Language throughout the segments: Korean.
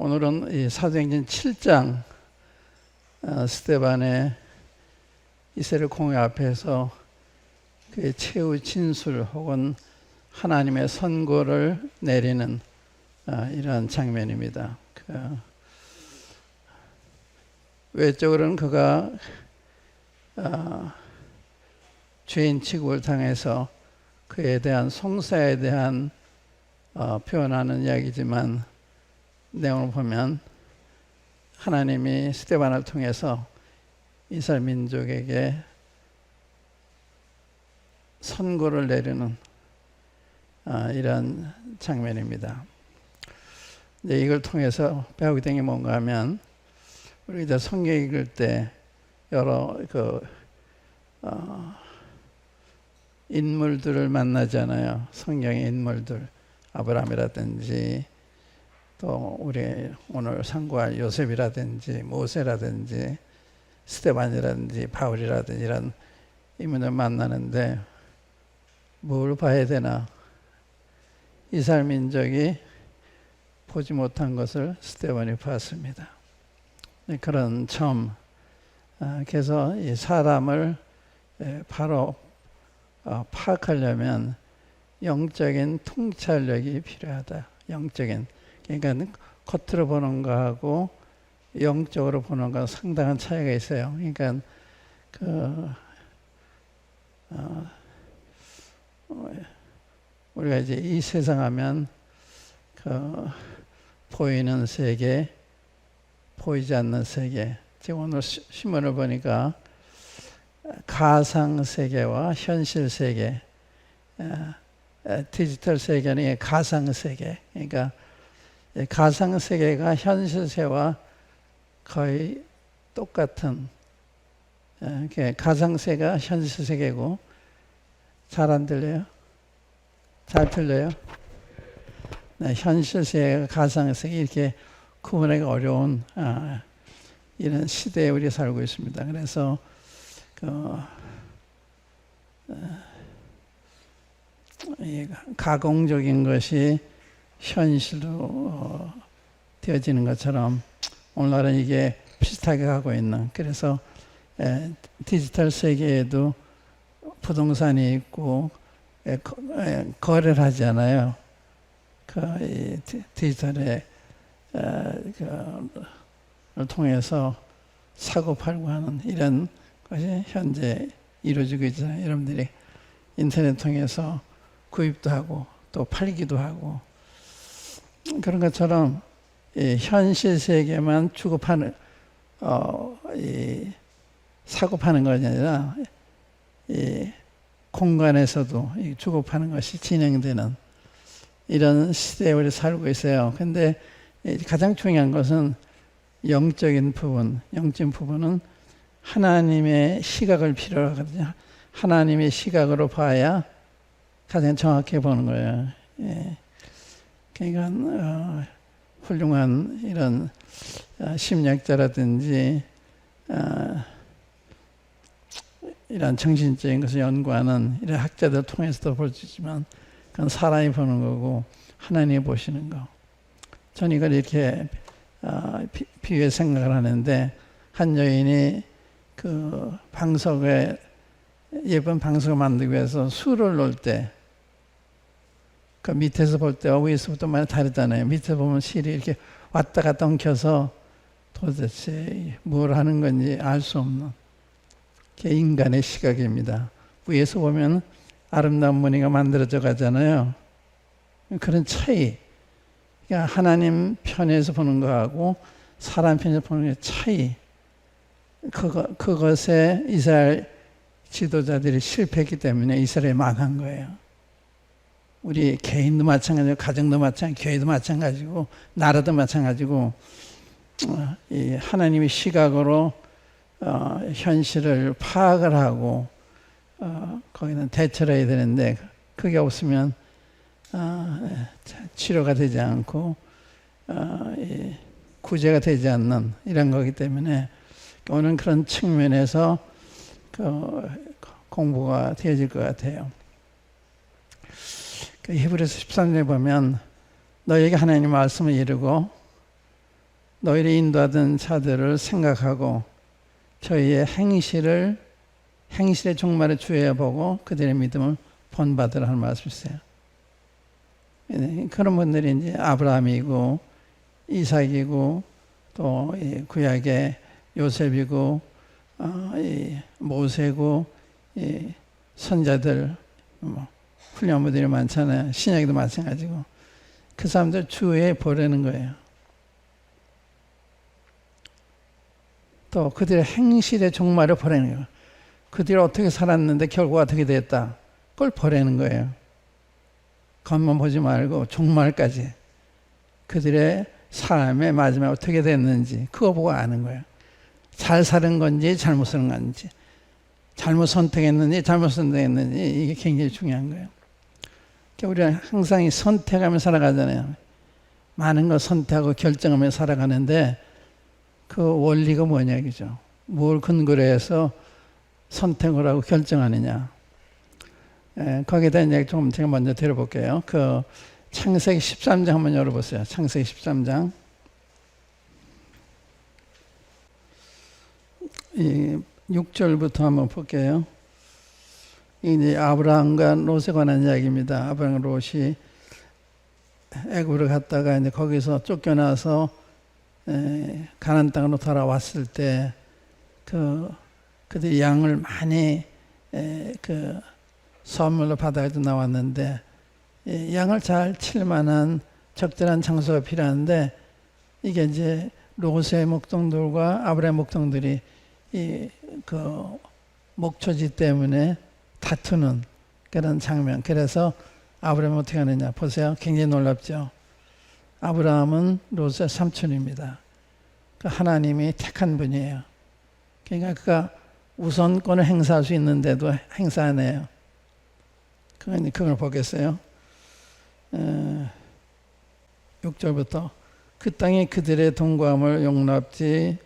오늘은 이 사도행전 7장 스데반의 이스라엘 공회 앞에서 그의 최후 진술 혹은 하나님의 선고를 내리는 이러한 장면입니다. 외적으로는 그가 죄인 취급을 당해서 그에 대한 송사에 대한 표현하는 이야기지만 내용을 보면 하나님이 스데반을 통해서 이스라엘 민족에게 선고를 내리는 이런 장면입니다. 이제 이걸 통해서 배우게 된 게 뭔가 하면 우리 이제 성경 읽을 때 여러 인물들을 만나잖아요. 성경의 인물들, 아브라함이라든지 또 우리 오늘 상고할 요셉이라든지 모세라든지 스데반이라든지 바울이라든지 이런 인물을 만나는데 뭘 봐야 되나? 이스라엘 민족이 보지 못한 것을 스데반이 봤습니다. 그런 점, 그래서 이 사람을 바로 파악하려면 영적인 통찰력이 필요하다. 영적인, 그러니까 겉으로 보는 거하고 영적으로 보는 건 상당한 차이가 있어요. 그러니까 우리가 이제 이 세상 하면 보이는 세계, 보이지 않는 세계. 지금 오늘 신문을 보니까 가상 세계와 현실 세계, 디지털 세계는 가상 세계. 그러니까 가상 세계가 현실 세계와 거의 똑같은. 가상 세계가 현실 세계고 잘 안 들려요? 잘 들려요? 네, 현실 세계가 가상 세계 이렇게 구분하기 어려운 이런 시대에 우리가 살고 있습니다. 그래서 가공적인 것이 현실로 되어지는 것처럼 오늘날은 이게 비슷하게 가고 있는. 그래서 디지털 세계에도 부동산이 있고 거래를 하잖아요. 디지털에 를 통해서 사고 팔고 하는 이런 것이 현재 이루어지고 있잖아요. 여러분들이 인터넷 통해서 구입도 하고 또 팔기도 하고 그런 것처럼 이 현실 세계만 주고파는 사고 파는 것이 아니라 이 공간에서도 주고파는 것이 진행되는 이런 시대에 우리 살고 있어요. 근데 가장 중요한 것은 영적인 부분, 영적인 부분은 하나님의 시각을 필요로 하거든요. 하나님의 시각으로 봐야 가장 정확히 보는 거예요. 그러니까 훌륭한 이런 심리학자라든지 이런 정신적인 것을 연구하는 이런 학자들 통해서도 볼 수 있지만 그건 사람이 보는 거고 하나님이 보시는 거. 저는 이걸 이렇게 비유해 생각을 하는데 한 여인이 그 방석에 예쁜 방석을 만들기 위해서 술을 놓을 때 그 밑에서 볼 때와 위에서부터 많이 다르잖아요. 밑에 보면 실이 이렇게 왔다 갔다 엉켜서 도대체 뭘 하는 건지 알 수 없는 게 인간의 시각입니다. 위에서 보면 아름다운 무늬가 만들어져 가잖아요. 그런 차이. 그러니까 하나님 편에서 보는 거하고 사람 편에서 보는 게 차이. 그것에 이스라엘 지도자들이 실패했기 때문에 이스라엘이 망한 거예요. 우리 개인도 마찬가지고 가정도 마찬가지고 교회도 마찬가지고 나라도 마찬가지고 이 하나님의 시각으로 현실을 파악을 하고 거기는 대처를 해야 되는데 그게 없으면 치료가 되지 않고 구제가 되지 않는 이런 거기 때문에 오늘 그런 측면에서 공부가 되어질 것 같아요. 히브리서 13절에 보면 너에게 하나님의 말씀을 이루고 너희를 인도하던 자들을 생각하고 저희의 행실의 종말을 주의해 보고 그들의 믿음을 본받으라 하는 말씀이세요. 그런 분들이 이제 아브라함이고 이삭이고 또 구약의 요셉이고 모세고 선자들 훌륭한 분들이 많잖아요. 신약에도 마찬가지고 그 사람들 주위에 보내는 거예요. 또 그들의 행실의 종말을 보내는 거예요. 그들이 어떻게 살았는데 결과가 어떻게 됐다. 그걸 보내는 거예요. 겉만 보지 말고 종말까지 그들의 삶의 마지막에 어떻게 됐는지 그거 보고 아는 거예요. 잘 사는 건지 잘못 사는 건지 잘못 선택했는지 잘못 선택했는지 이게 굉장히 중요한 거예요. 그러니까 우리가 항상 이 선택하며 살아가잖아요. 많은 걸 선택하고 결정하며 살아가는데 그 원리가 뭐냐 이거죠. 뭘 근거로 해서 선택을 하고 결정하느냐. 거기에 대한 이야기 좀 제가 먼저 드려볼게요. 그 창세기 13장 한번 열어보세요. 창세기 13장. 이 6절부터 한번 볼게요. 이제 아브라함과 롯에 관한 이야기입니다. 아브라함과 롯이 애굽으로 갔다가 이제 거기서 쫓겨나서 가나안 땅으로 돌아왔을 때 그들이 양을 많이 그 선물로 받아가지고 나왔는데 양을 잘 칠 만한 적절한 장소가 필요한데 이게 이제 롯의 목동들과 아브라함의 목동들이 그 목초지 때문에 다투는 그런 장면. 그래서 아브라함은 어떻게 하느냐 보세요. 굉장히 놀랍죠. 아브라함은 롯의 삼촌입니다. 그 하나님이 택한 분이에요. 그러니까 그가 우선권을 행사할 수 있는데도 행사 안 해요. 그걸 보겠어요. 6절부터 그 땅이 그들의 동거함을 용납지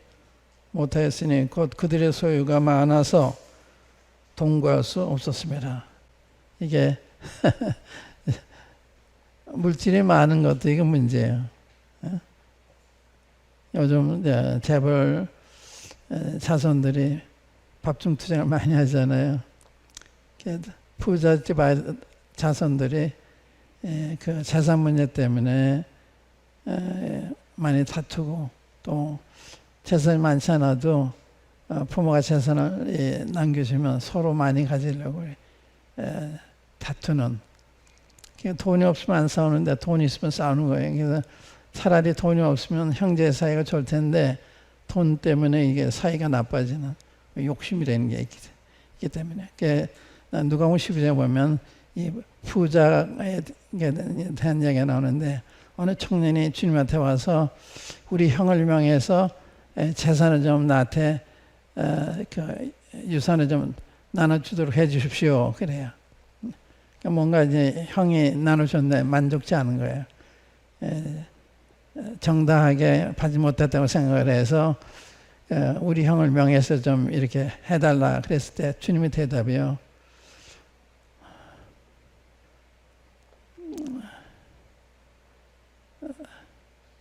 못하였으니 곧 그들의 소유가 많아서 동거할 수 없었습니다. 이게 물질이 많은 것도 이게 문제예요. 요즘 재벌 자손들이 밥중 투자를 많이 하잖아요. 부잣집 자손들이 그 재산 문제 때문에 많이 다투고 또 재산이 많지 않아도 부모가 재산을 남겨주면 서로 많이 가지려고 다투는. 돈이 없으면 안 싸우는데 돈이 있으면 싸우는 거예요. 그래서 차라리 돈이 없으면 형제 사이가 좋을 텐데 돈 때문에 이게 사이가 나빠지는 욕심이라는 게 있기 때문에. 누가복음 12장에 보면 이 부자에 대한 이야기가 나오는데 어느 청년이 주님한테 와서 우리 형을 명해서 재산을 좀 나한테 그 유산을 좀 나눠주도록 해 주십시오. 그래요. 뭔가 이제 형이 나눠줬는데 만족지 않은 거예요. 정당하게 받지 못했다고 생각을 해서 우리 형을 명해서 좀 이렇게 해달라 그랬을 때 주님의 대답이요.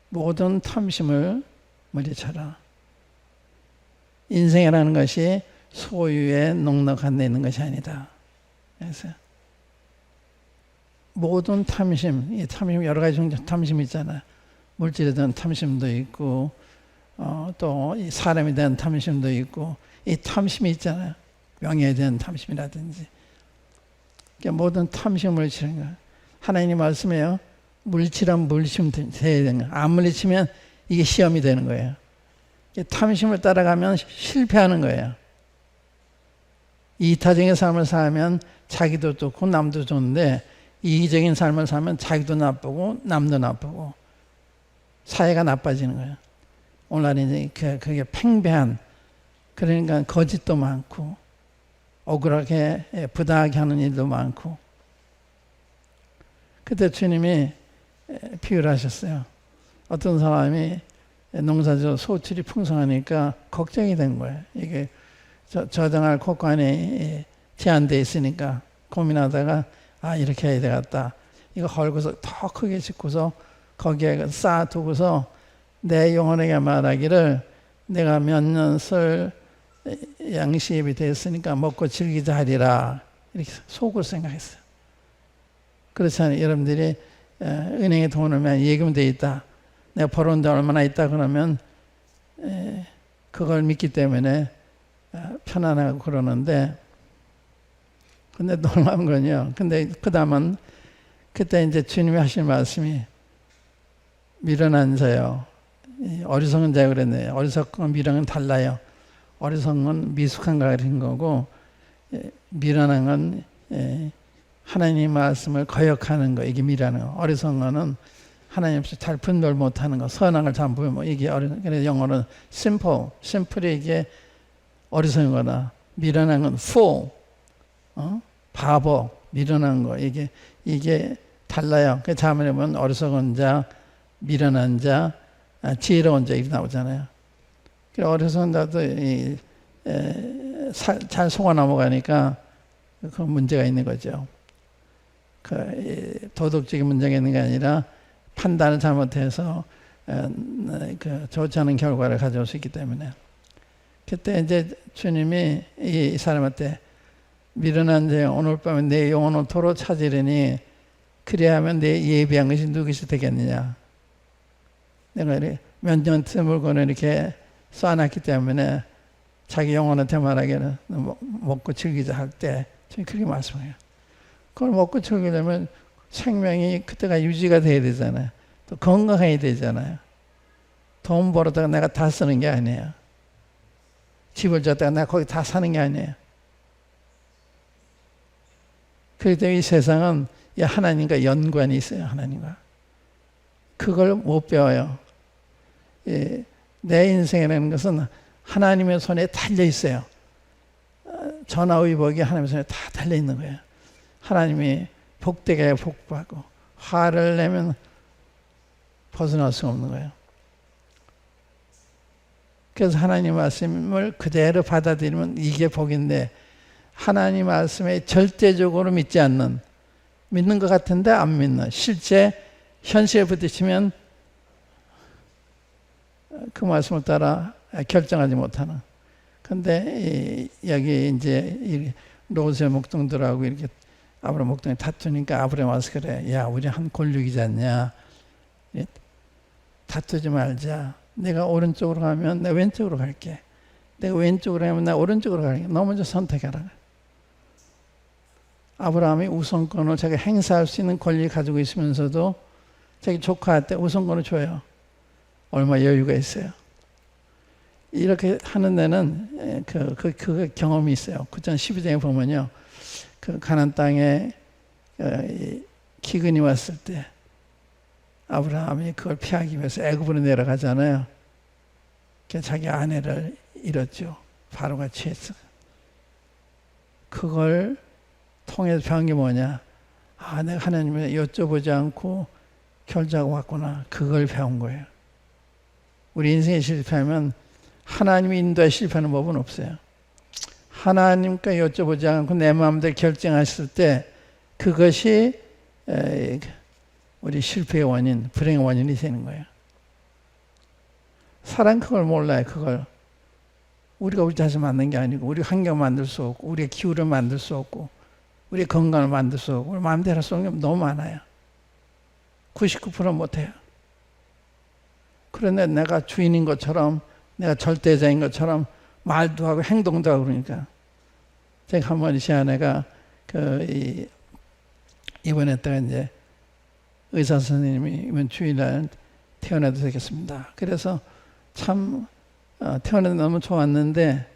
모든 탐심을 물리쳐라. 인생이라는 것이 소유에 넉넉한 데 있는 것이 아니다. 그래서 모든 탐심, 이 탐심 여러 가지 종류 탐심이 있잖아요. 물질에 대한 탐심도 있고 또 이 사람에 대한 탐심도 있고 이 탐심이 있잖아요. 명예에 대한 탐심이라든지. 그러니까 모든 탐심을 물리치는 거예요. 하나님 말씀해요. 물질은 물리치면 돼야 되는 거예요. 안 물리치면 이게 시험이 되는 거예요. 탐심을 따라가면 실패하는 거예요. 이타적인 삶을 살면 자기도 좋고 남도 좋은데 이기적인 삶을 살면 자기도 나쁘고 남도 나쁘고 사회가 나빠지는 거예요. 오늘날 이제 그게 팽배한, 그러니까 거짓도 많고 억울하게 부당하게 하는 일도 많고. 그때 주님이 비유를 하셨어요. 어떤 사람이 농사지어 소출이 풍성하니까 걱정이 된 거예요. 이게 저장할 곳간이 제한되어 있으니까 고민하다가 이렇게 해야 되겠다. 이거 헐고서 더 크게 짓고서 거기에 쌓아두고서 내 영혼에게 말하기를 내가 몇 년을 양식이 됐으니까 먹고 즐기자 하리라. 이렇게 속으로 생각했어요. 그렇잖아요. 여러분들이 은행에 돈을 많이 예금돼 있다. 내가 벌어온 돈 얼마나 있다 그러면 그걸 믿기 때문에 편안하고 그러는데, 근데 놀라운 건요. 근데 그 다음은 그때 이제 주님이 하신 말씀이 미련한 자요. 어리석은 자요 그랬네요. 어리석은 미련은 달라요. 어리석은 미숙한 가rin 거고, 미련한 건 하나님의 말씀을 거역하는 거. 이게 미련한 거. 어리석은 거는 하나님 없이 잘 분별 못하는 거. 선한 걸 잘 보면 이게 그래서 영어는 심플이 이게 어리석은 거다. 미련한 건 fool, 바보, 미련한 거. 이게 달라요. 그 자문에 보면 어리석은 자, 미련한 자, 지혜로운 자 이렇게 나오잖아요. 어리석은 자도 잘 속아 넘어가니까 그 문제가 있는 거죠. 그 도덕적인 문제가 있는 게 아니라 판단을 잘못해서 좋지 않은 결과를 가져올 수 있기 때문에. 그때 이제 주님이 이 사람한테 미련한 자 오늘 밤에 내 영혼을 도로 찾으려니 그래야면 내 예비한 것이 누구시 되겠느냐. 내가 몇 년째 물건을 이렇게 쌓아놨기 때문에 자기 영혼한테 말하기를 먹고 즐기자 할 때 그렇게 말씀해요. 그걸 먹고 즐기려면 생명이 그때가 유지가 돼야 되잖아요. 또 건강해야 되잖아요. 돈 벌었다가 내가 다 쓰는 게 아니에요. 집을 줬다가 내가 거기 다 사는 게 아니에요. 그렇기 때문에 이 세상은 하나님과 연관이 있어요. 하나님과. 그걸 못 배워요. 내 인생이라는 것은 하나님의 손에 달려 있어요. 전화위복이 하나님의 손에 다 달려 있는 거예요. 하나님이 복되게 복받고 화를 내면 벗어날 수 없는 거예요. 그래서 하나님 말씀을 그대로 받아들이면 이게 복인데, 하나님 말씀에 절대적으로 믿지 않는, 믿는 것 같은데 안 믿는, 실제 현실에 부딪히면 그 말씀을 따라 결정하지 못하는. 근데 여기 이제 로세 목동들하고 이렇게 아브라함 목동이 다투니까 아브라함 와서 그래. 야, 우리 한 골육이지 않냐. 다투지 말자. 내가 오른쪽으로 가면 내가 왼쪽으로 갈게. 내가 왼쪽으로 가면 내가 오른쪽으로 갈게. 너 먼저 선택해라. 아브라함이 우선권을 자기가 행사할 수 있는 권리를 가지고 있으면서도 자기 조카한테 우선권을 줘요. 얼마 여유가 있어요. 이렇게 하는 데는 그 경험이 있어요. 9장 12장에 보면요. 그 가나안 땅에 기근이 왔을 때 아브라함이 그걸 피하기 위해서 애굽으로 내려가잖아요. 자기 아내를 잃었죠. 바로가 취했어. 그걸 통해서 배운 게 뭐냐. 아, 내가 하나님을 여쭤보지 않고 결정하고 왔구나. 그걸 배운 거예요. 우리 인생에 실패하면 하나님이 인도에 실패하는 법은 없어요. 하나님과 여쭤보지 않고 내 마음대로 결정했을 때 그것이 우리 실패의 원인, 불행의 원인이 되는 거예요. 사람 그걸 몰라요. 그걸. 우리가 우리 자신 만든 게 아니고, 우리 환경을 만들 수 없고, 우리의 기후를 만들 수 없고, 우리의 건강을 만들 수 없고, 우리 마음대로 할 수 없는 게 너무 많아요. 99% 못해요. 그런데 내가 주인인 것처럼, 내가 절대자인 것처럼 말도 하고 행동도 하고 그러니까. 제가 한 번 제 아내가 입원했다가 이제 의사 선생님이 이번 주일날 태어나도 되겠습니다. 그래서 참 태어나도 너무 좋았는데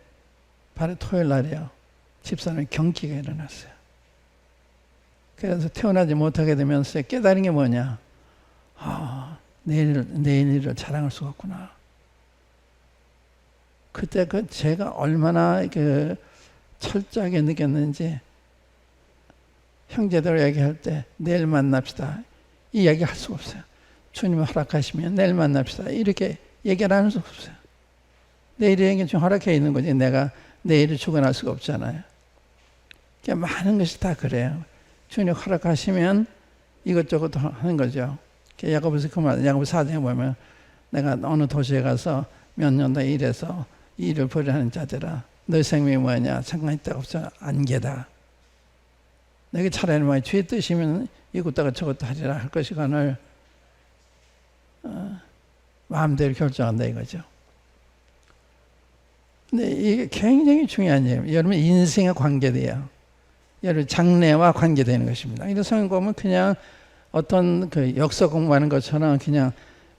바로 토요일 날이요. 집사람이 경기가 일어났어요. 그래서 태어나지 못하게 되면서 깨달은 게 뭐냐. 아, 내일 일을 자랑할 수가 없구나. 그때 제가 얼마나 철저하게 느꼈는지, 형제들 얘기할 때 내일 만납시다. 이 얘기 할 수가 없어요. 주님이 허락하시면 내일 만납시다. 이렇게 얘기를 할 수 없어요. 내일의 얘기는 좀 허락해 있는 거지. 내가 내일을 주관할 수가 없잖아요. 그러니까 많은 것이 다 그래요. 주님이 허락하시면 이것저것 하는 거죠. 야고보서 그 말, 야고보 4장에 보면 내가 어느 도시에 가서 몇 년 더 일해서 이 일을 벌이하는 자들아, 너희 생명이 뭐냐? 상관이 딱 없어. 안개다. 내게 차라리 뭐 주의 뜻이면 이것다가 저것도 하리라 할 것이거늘 마음대로 결정한다 이거죠. 근데 이게 굉장히 중요한 얘기예요. 여러분 인생의 관계돼요. 여러분 장래와 관계되는 것입니다. 이런 성경 보면 그냥 어떤 그 역사 공부하는 것처럼 그냥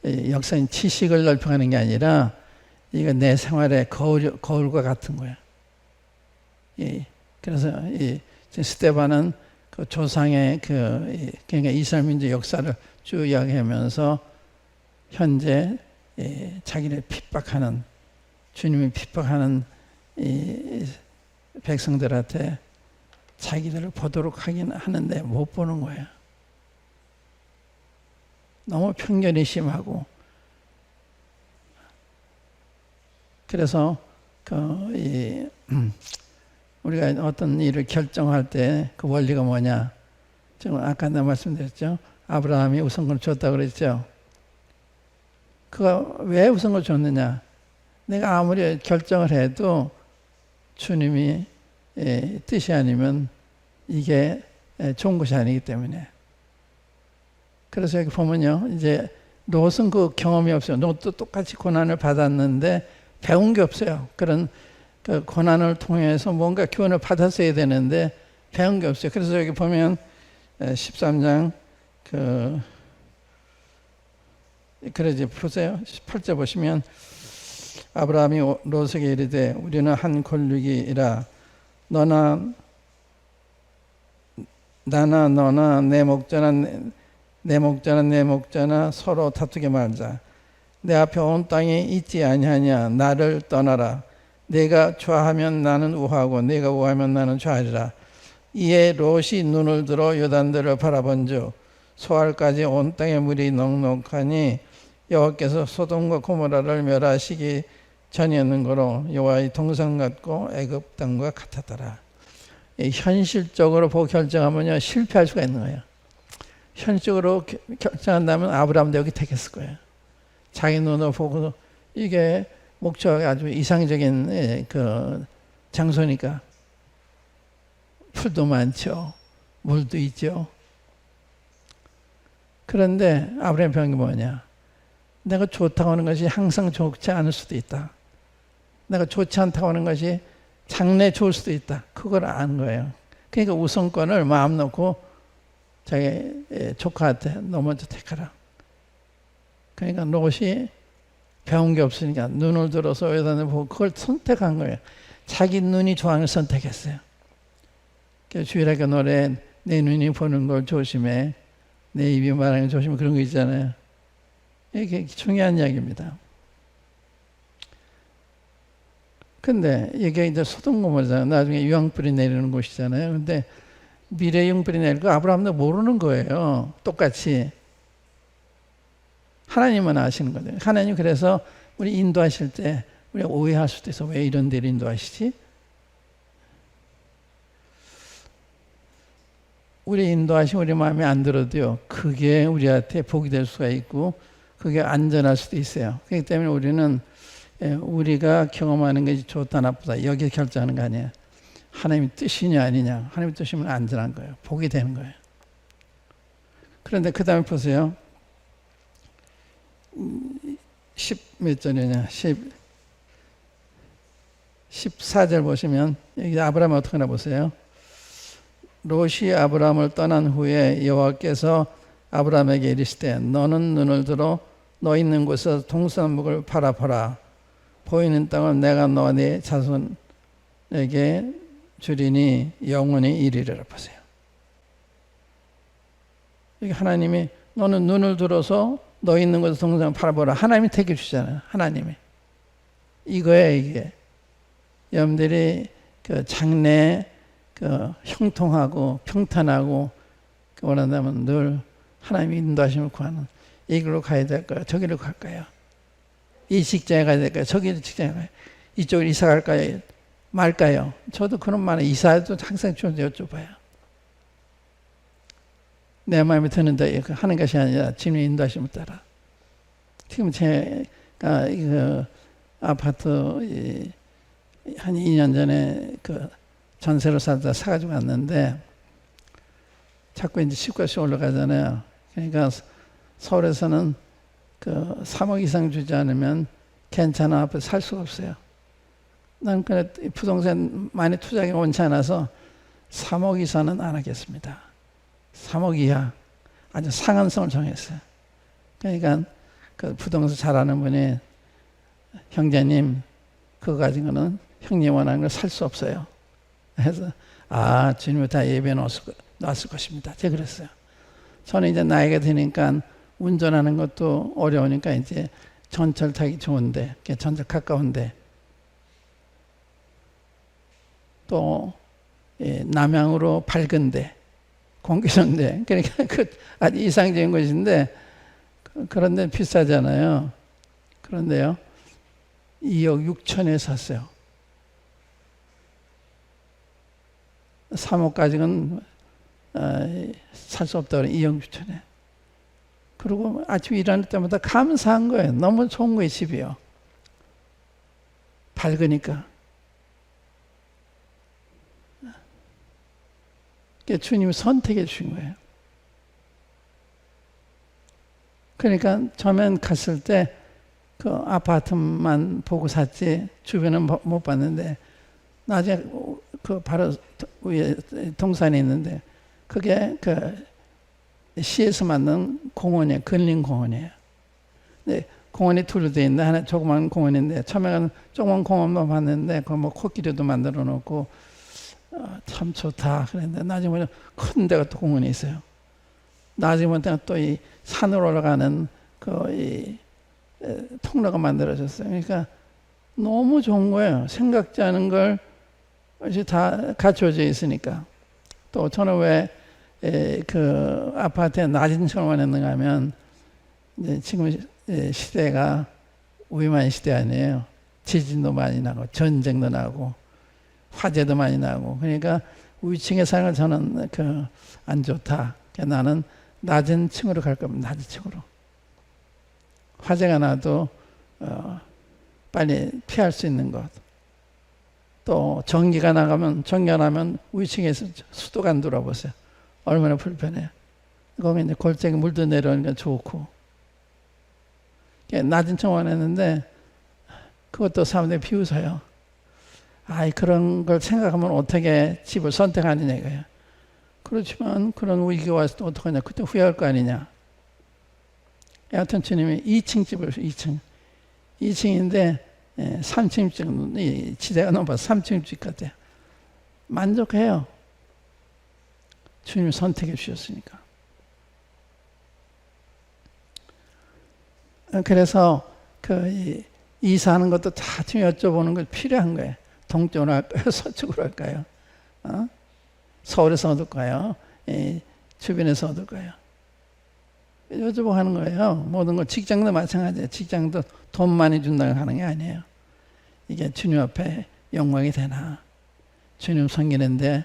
역사인 지식을 넓혀가는 게 아니라 이거 내 생활의 거울과 같은 거야. 그래서 스데반은 그 조상의 그러니까 이스라엘 민족 역사를 쭉 이야기하면서 현재 자기를 핍박하는 주님이 핍박하는 이 백성들한테 자기들을 보도록 하긴 하는데 못 보는 거야. 너무 편견이 심하고 그래서 우리가 어떤 일을 결정할 때 그 원리가 뭐냐? 지금 아까 내가 말씀드렸죠. 아브라함이 우선권을 줬다고 그랬죠. 그가 왜 우선권을 줬느냐? 내가 아무리 결정을 해도 주님이 뜻이 아니면 이게 좋은 것이 아니기 때문에. 그래서 여기 보면요. 이제 롯은 그 경험이 없어요. 롯도 똑같이 고난을 받았는데 배운 게 없어요. 그런 그 고난을 통해서 뭔가 교훈을 받았어야 되는데 배운 게 없어요. 그래서 여기 보면 13장 그러지 보세요. 18절 보시면 아브라함이 롯에게 이르되 우리는 한 권력이라 너나 나나 너나 내 목자나 서로 다투게 말자. 내 앞에 온 땅에 있지 아니하냐. 나를 떠나라. 내가 좌하면 나는 우하고 내가 우하면 나는 좌하리라. 이에 롯이 눈을 들어 요단들을 바라본즉 소알까지 온 땅에 물이 넉넉하니 여호와께서 소돔과 고모라를 멸하시기 전이었는거로 여호와의 동산 같고 애굽 땅과 같았더라. 현실적으로 보고 결정하면요 실패할 수가 있는 거예요. 현실적으로 결정한다면 아브라함도 여기 택했을 거예요. 자기 눈으로 보고 이게 목적이 아주 이상적인 그 장소니까 풀도 많죠. 물도 있죠. 그런데 아브라함의 병이 뭐냐? 내가 좋다고 하는 것이 항상 좋지 않을 수도 있다. 내가 좋지 않다고 하는 것이 장래 좋을 수도 있다. 그걸 아는 거예요. 그러니까 우선권을 마음 놓고 자기 조카한테 너 먼저 택하라. 그러니까 롯이 배운 게 없으니까 눈을 들어서 요단을 보고 그걸 선택한 거예요. 자기 눈이 좋아하는 걸 선택했어요. 주일학교 노래 내 눈이 보는 걸 조심해. 내 입이 말하는 걸 조심해. 그런 거 있잖아요. 이게 중요한 이야기입니다. 근데 이게 이제 소돔 고모라잖아요. 나중에 유황불이 내리는 곳이잖아요. 근데 미래 유황불이 내릴 거 아브라함도 모르는 거예요. 똑같이. 하나님은 아시는 거죠. 하나님 그래서 우리 인도하실 때 우리가 오해할 수도 있어. 왜 이런 데를 인도하시지? 우리 인도하시면 우리 마음에 안 들어도요. 그게 우리한테 복이 될 수가 있고 그게 안전할 수도 있어요. 그렇기 때문에 우리는 우리가 경험하는 것이 좋다 나쁘다 여기 결정하는 거 아니에요. 하나님의 뜻이냐 아니냐. 하나님의 뜻이면 안전한 거예요. 복이 되는 거예요. 그런데 그 다음에 보세요. 10몇 절이냐 14절 보시면 여기 아브라함이 어떻게 하나 보세요. 롯이 아브라함을 떠난 후에 여호와께서 아브라함에게 이르시되 너는 눈을 들어 너 있는 곳에서 동산목을 바라보라. 보이는 땅은 내가 너와 네 자손에게 주리니 영원히 이르리라. 보세요. 여기 하나님이 너는 눈을 들어서 너 있는 곳에서 동산을 바라보라. 하나님이 택해 주잖아요. 하나님이. 이거예요, 이게. 여러분들이 그 장래 그 형통하고 평탄하고 원한다면 늘 하나님이 인도하심을 구하는 이 길로 가야 될까요? 저기로 갈까요? 이 직장에 가야 될까요? 저기 직장에 가요? 이쪽으로 이사 갈까요? 말까요? 저도 그런 말에 이사해도 항상 좀 여쭤봐요. 내 마음에 드는데 하는 것이 아니라 주님의 인도하심을 따라. 지금 제가 그 아파트 한 2년 전에 그 전세로 살다 사가지고 왔는데 자꾸 이제 시가값이 올라가잖아요. 그러니까 서울에서는 그 3억 이상 주지 않으면 괜찮은 아파트 살 수가 없어요. 난 그래 부동산 많이 투자가 원치 않아서 3억 이상은 안 하겠습니다. 3억 이하 아주 상한선을 정했어요. 그러니까 그 부동산 잘하는 분이 형제님 그거 가지고는 형님 원하는 걸 살 수 없어요. 그래서 주님이 다 예배해 놨을 것입니다. 제가 그랬어요. 저는 이제 나이가 드니까 운전하는 것도 어려우니까 이제 전철 타기 좋은데, 전철 가까운데, 또 남향으로 밝은데, 공기 좋은데, 그러니까 그 아주 이상적인 것인데, 그런데 비싸잖아요. 그런데요, 2억 6천에 샀어요. 3억까지는 살 수 없다고 그래, 2억 6천에. 그리고 아침 일하는 때마다 감사한 거예요. 너무 좋은 거예요, 집이요. 밝으니까. 주님이 선택해 주신 거예요. 그러니까 처음엔 갔을 때 그 아파트만 보고 샀지 주변은 못 봤는데 나중에 그 바로 위에 동산이 있는데 그게 그 시에서 만든 공원이에요. 근린공원이에요. 네, 공원이 둘로 되어 있는데 하나 조그만 공원인데 처음에는 조그만 공원만 봤는데 그 뭐 코끼리도 만들어 놓고 참 좋다 그랬는데 나중에 보면 큰 데가 또 공원이 있어요. 나중에 보면 또 이 산으로 올라가는 그 통로가 만들어졌어요. 그러니까 너무 좋은 거예요. 생각지 않은 걸 이제 다 갖춰져 있으니까. 또 저는 왜 그 아파트에 낮은 층을 원했는가 하면 이제 지금 시대가 위만 시대 아니에요. 지진도 많이 나고 전쟁도 나고 화재도 많이 나고 그러니까 위층에 사는 걸 저는 그 안 좋다. 그러니까 나는 낮은 층으로 갈 겁니다. 낮은 층으로. 화재가 나도 빨리 피할 수 있는 것. 또 전기가 나가면 위층에서 수도가 안 들어보세요. 얼마나 불편해요. 거기 이제 골짜기 물도 내려오니까 좋고. 낮은 층 원했는데 그것도 사람들이 비웃어요. 그런 걸 생각하면 어떻게 집을 선택하느냐 이거예요. 그렇지만 그런 위기가 왔을 때 어떡하냐. 그때 후회할 거 아니냐. 여하튼 주님이 2층 집을 2층인데 3층 집 지대가 높아서 3층 집 같아요. 만족해요. 주님이 선택해 주셨으니까. 그래서 그 이사하는 것도 다 지금 여쭤보는 거 필요한 거예요. 동쪽으로 할까요? 서쪽으로 할까요? 서울에서 얻을까요? 주변에서 얻을까요? 여쭤보고 하는 거예요. 모든 거 직장도 마찬가지예요. 직장도 돈 많이 준다고 하는 게 아니에요. 이게 주님 앞에 영광이 되나? 주님 섬기는데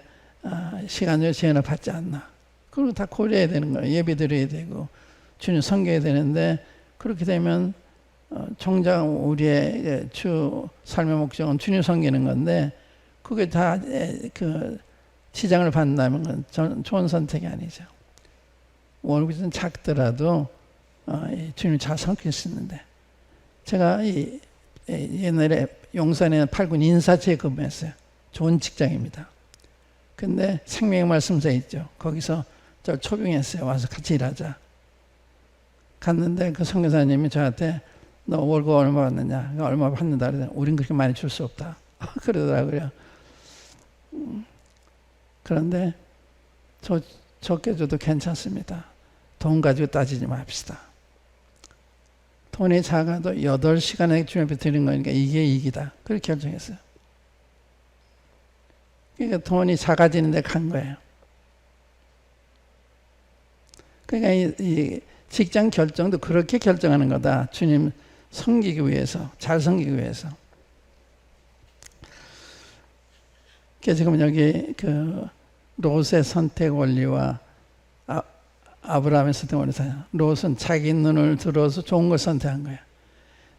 시간을 제한을 받지 않나? 그리고 다 고려해야 되는 거예요. 예배 드려야 되고 주님 섬겨야 되는데 그렇게 되면 정작 우리의 주 삶의 목적은 주님 섬기는 건데 그게 다 그 시장을 받는다면 그건 좋은 선택이 아니죠. 월급이 좀 작더라도 주님이 잘 섬길 수 있는데 제가 옛날에 용산에 8군 인사처에 근무했어요. 좋은 직장입니다. 근데 생명의 말씀사 있죠. 거기서 저 초빙했어요. 와서 같이 일하자. 갔는데 그 선교사님이 저한테 너 월급 얼마 받느냐? 얼마 받는다 그러더니 우린 그렇게 많이 줄 수 없다. 그러더라고요. 그런데 적게 줘도 괜찮습니다. 돈 가지고 따지지 맙시다. 돈이 작아도 8시간에 주님 앞에 드리는 거니까 이게 이익이다. 그렇게 결정했어요. 그러니까 돈이 작아지는 데 간 거예요. 그러니까 이 직장 결정도 그렇게 결정하는 거다. 주님 섬기기 위해서, 잘 섬기기 위해서. 그래서 지금 여기 그 롯의 선택 원리와 아브라함의 선택을 못하냐. 롯은 자기 눈을 들어서 좋은 걸 선택한 거야.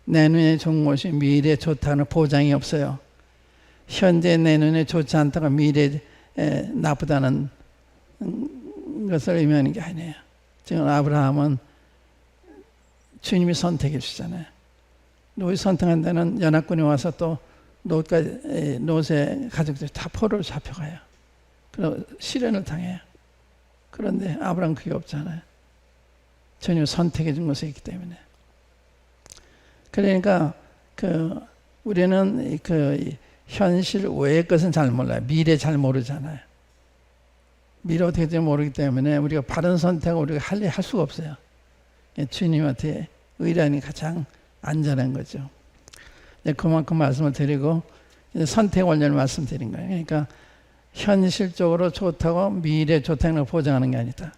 내 눈에 좋은 것이 미래에 좋다는 보장이 없어요. 현재 내 눈에 좋지 않다가 미래에 나쁘다는 것을 의미하는 게 아니에요. 지금 아브라함은 주님이 선택해 주시잖아요. 롯이 선택한 데는 연합군이 와서 또 롯의 가족들이 다 포로로 잡혀가요. 그리고 시련을 당해요. 그런데 아브라함은 그게 없잖아요. 주님이 선택해 준 것이 있기 때문에. 그러니까 우리는 현실 외의 것은 잘 몰라요. 미래 잘 모르잖아요. 미래 어떻게 될지 모르기 때문에 우리가 바른 선택을 우리가 할 수가 없어요. 주님한테 의뢰하는 게 가장 안전한 거죠. 그만큼 말씀을 드리고 선택 원리를 말씀드린 거예요. 그러니까 현실적으로 좋다고 미래 좋다는 걸 보장하는 게 아니다.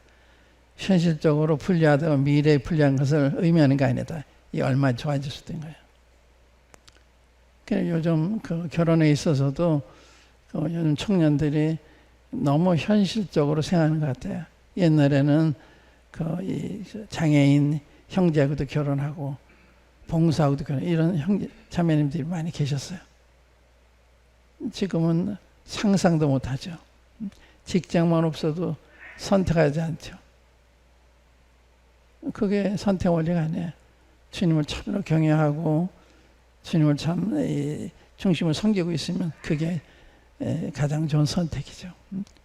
현실적으로 불리하다고 미래에 불리한 것을 의미하는 게 아니다. 이 얼마나 좋아질 수도 있는 거예요. 요즘 결혼에 있어서도 요즘 청년들이 너무 현실적으로 생각하는 것 같아요. 옛날에는 이 장애인 형제하고도 결혼하고 봉사하고도 결혼, 이런 형제 자매님들이 많이 계셨어요. 지금은 상상도 못하죠. 직장만 없어도 선택하지 않죠. 그게 선택 원리가 아니에요. 주님을 참으로 경외하고 주님을 참 중심을 섬기고 있으면 그게 가장 좋은 선택이죠.